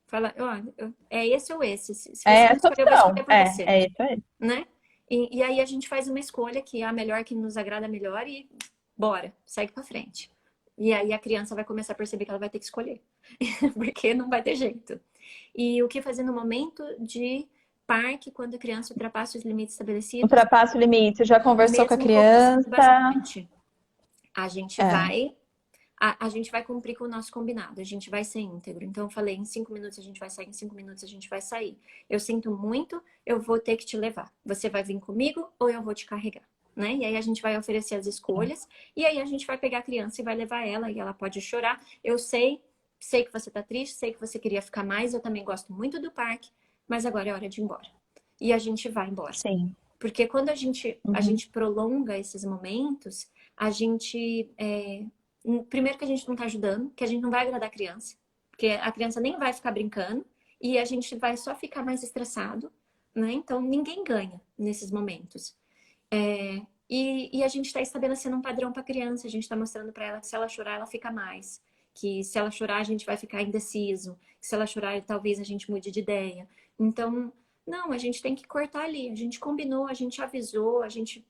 Fala, olha, é esse ou esse. Se É você não essa escolher, eu vou opção. escolher por você, É isso aí. né? E aí a gente faz uma escolha que é a melhor, que nos agrada melhor e bora, segue pra frente. E aí a criança vai começar a perceber que ela vai ter que escolher, porque não vai ter jeito. E o que fazer no momento de parque, quando a criança ultrapassa os limites estabelecidos, Ultrapassa o limite. Já conversou com a mesmo conversando criança? bastante. A gente É, vai a gente vai cumprir com o nosso combinado, a gente vai ser íntegro. Então, eu falei, em 5 minutos a gente vai sair, em 5 minutos a gente vai sair. Eu sinto muito, eu vou ter que te levar. Você vai vir comigo ou eu vou te carregar, né? E aí a gente vai oferecer as escolhas, e aí a gente vai pegar a criança e vai levar ela, e ela pode chorar. Eu sei que você tá triste, sei que você queria ficar mais, eu também gosto muito do parque, mas agora é hora de ir embora. E a gente vai embora. sim. Porque quando a Uhum. gente prolonga esses momentos, a gente. Primeiro que a gente não está ajudando, que a gente não vai agradar a criança, porque a criança nem vai ficar brincando e a gente vai só ficar mais estressado, né? Então ninguém ganha nesses momentos. E a gente está estabelecendo um padrão para a criança, a gente está mostrando para ela que se ela chorar, ela fica mais. Que se ela chorar, a gente vai ficar indeciso. Que se ela chorar, talvez a gente mude de ideia. Então, não, a gente tem que cortar ali. A gente combinou, a gente avisou, a gente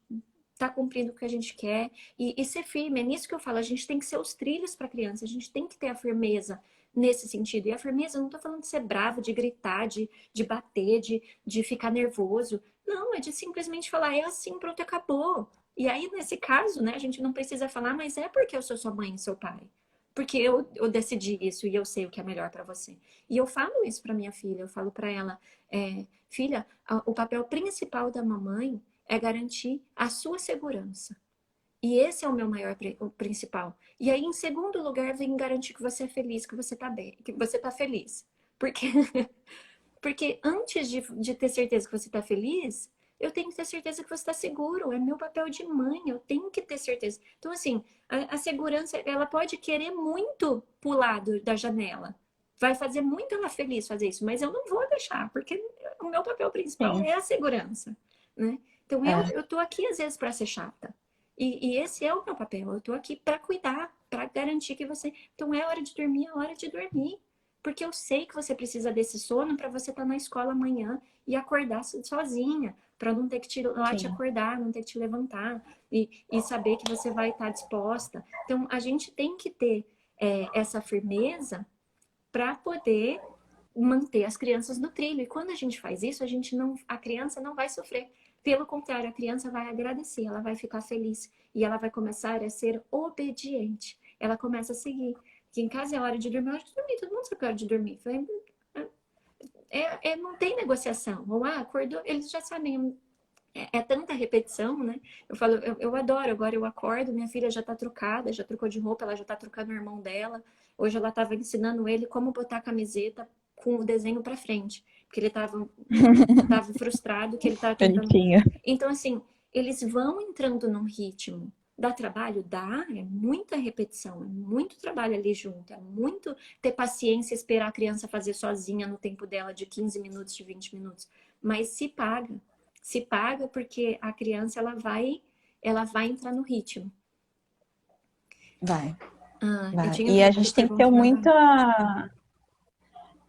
tá cumprindo o que a gente quer e ser firme. É nisso que eu falo, a gente tem que ser os trilhos para a criança, a gente tem que ter a firmeza nesse sentido. E a firmeza, eu não tô falando de ser bravo, de gritar, de bater, de ficar nervoso. Não, é de simplesmente falar, é assim, pronto, acabou. E aí, nesse caso, né, a gente não precisa falar, mas é porque eu sou sua mãe e seu pai. Porque eu decidi isso e eu sei o que é melhor para você. E eu falo isso para minha filha, eu falo para ela, filha, o papel principal da mamãe é garantir a sua segurança. E esse é o meu maior o principal. E aí, em segundo lugar, vem garantir que você é feliz, que você tá bem, que você tá feliz. Porque, porque antes de ter certeza que você tá feliz, eu tenho que ter certeza que você está seguro. É meu papel de mãe, eu tenho que ter certeza. Então, assim, a segurança, ela pode querer muito pular da janela. Vai fazer muito ela feliz fazer isso, mas eu não vou deixar, porque o meu papel principal Sim. é a segurança, né? Então, É. eu tô aqui, às vezes, para ser chata. E esse é o meu papel. Eu tô aqui para cuidar, para garantir que você. Então, é hora de dormir, é hora de dormir. Porque eu sei que você precisa desse sono para você estar na escola amanhã e acordar sozinha, para não ter que te Sim. acordar, não ter que te levantar e saber que você vai estar disposta. Então, a gente tem que ter essa firmeza para poder manter as crianças no trilho. E quando a gente faz isso, a criança não vai sofrer. Pelo contrário, a criança vai agradecer, ela vai ficar feliz e ela vai começar a ser obediente. Ela começa a seguir. Que em casa é hora de dormir, todo mundo sabe que é hora de dormir. Não tem negociação. Ou acordou, eles já sabem. É tanta repetição, né? Eu falo, eu adoro. Agora eu acordo, minha filha já tá trocada, já trocou de roupa, ela já tá trocando o irmão dela. Hoje ela tava ensinando ele como botar a camiseta com o desenho pra frente. Porque ele tava frustrado, que ele tava tentando. Bonitinho. Então, assim, eles vão entrando num ritmo. Dá trabalho? Dá. É muita repetição, é muito trabalho ali junto. É muito ter paciência e esperar a criança fazer sozinha no tempo dela de 15 minutos, de 20 minutos. Mas se paga. Se paga porque a criança, ela vai entrar no ritmo. Vai. Eu tinha E a enviado gente tem que ter pergunta na muita...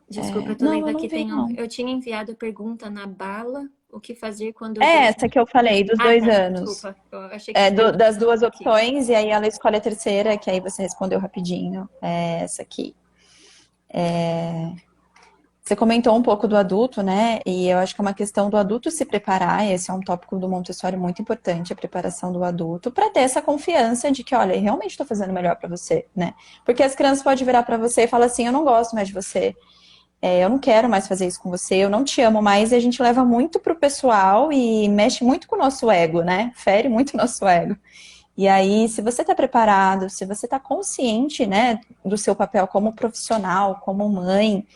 Desculpa, eu tô Não, lendo eu não aqui, vi, não. eu tinha enviado pergunta na bala, o que fazer quando eu... É essa que eu falei, dos 2 tá, anos. desculpa, eu achei que Das duas aqui. opções, e aí ela escolhe a terceira, que aí você respondeu rapidinho. É essa aqui. Você comentou um pouco do adulto, né? E eu acho que é uma questão do adulto se preparar. Esse é um tópico do Montessori muito importante, a preparação do adulto, para ter essa confiança de que, olha, eu realmente estou fazendo o melhor para você, né? Porque as crianças podem virar para você e falar assim, eu não gosto mais de você, eu não quero mais fazer isso com você, eu não te amo mais, e a gente leva muito pro pessoal e mexe muito com o nosso ego, né? Fere muito o nosso ego. E aí, se você está preparado, se você está consciente, né, do seu papel como profissional, como mãe,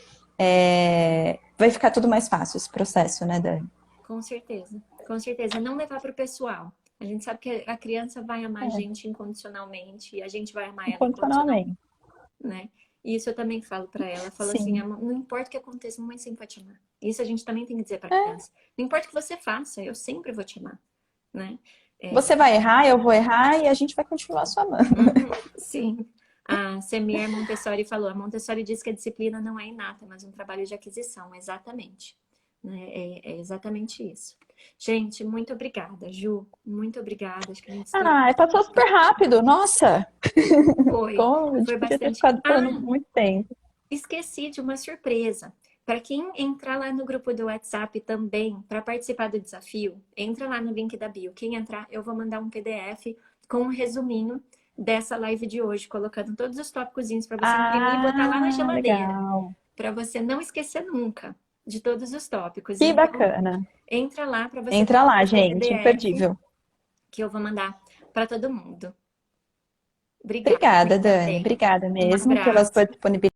vai ficar tudo mais fácil esse processo, né, Dani? Com certeza, com certeza. Não levar para o pessoal. A gente sabe que a criança vai amar a gente incondicionalmente e a gente vai amar ela incondicionalmente, né? E isso eu também falo para ela. Falo assim, não importa o que aconteça, mamãe sempre vai te amar. Isso a gente também tem que dizer para a criança. Não importa o que você faça, eu sempre vou te amar, né? Você vai errar, eu vou errar e a gente vai continuar só amando. Sim. A Semir Montessori falou, a Montessori diz que a disciplina não é inata, mas um trabalho de aquisição. Exatamente. É exatamente isso. Gente, muito obrigada, Ju. Muito obrigada. Acho que a gente passou super rápido. Nossa! Foi podia bastante. ter ficado falando muito tempo. Esqueci de uma surpresa. Para quem entrar lá no grupo do WhatsApp também, para participar do desafio, entra lá no link da bio. Quem entrar, eu vou mandar um PDF com um resuminho dessa live de hoje, colocando todos os tópicos para você imprimir e botar lá na geladeira. Para você não esquecer nunca de todos os tópicos. Que bacana. Entra lá para você... Entra lá, gente. Imperdível. Que eu vou mandar para todo mundo. Obrigada, Dani. Obrigada mesmo pela sua disponibilidade.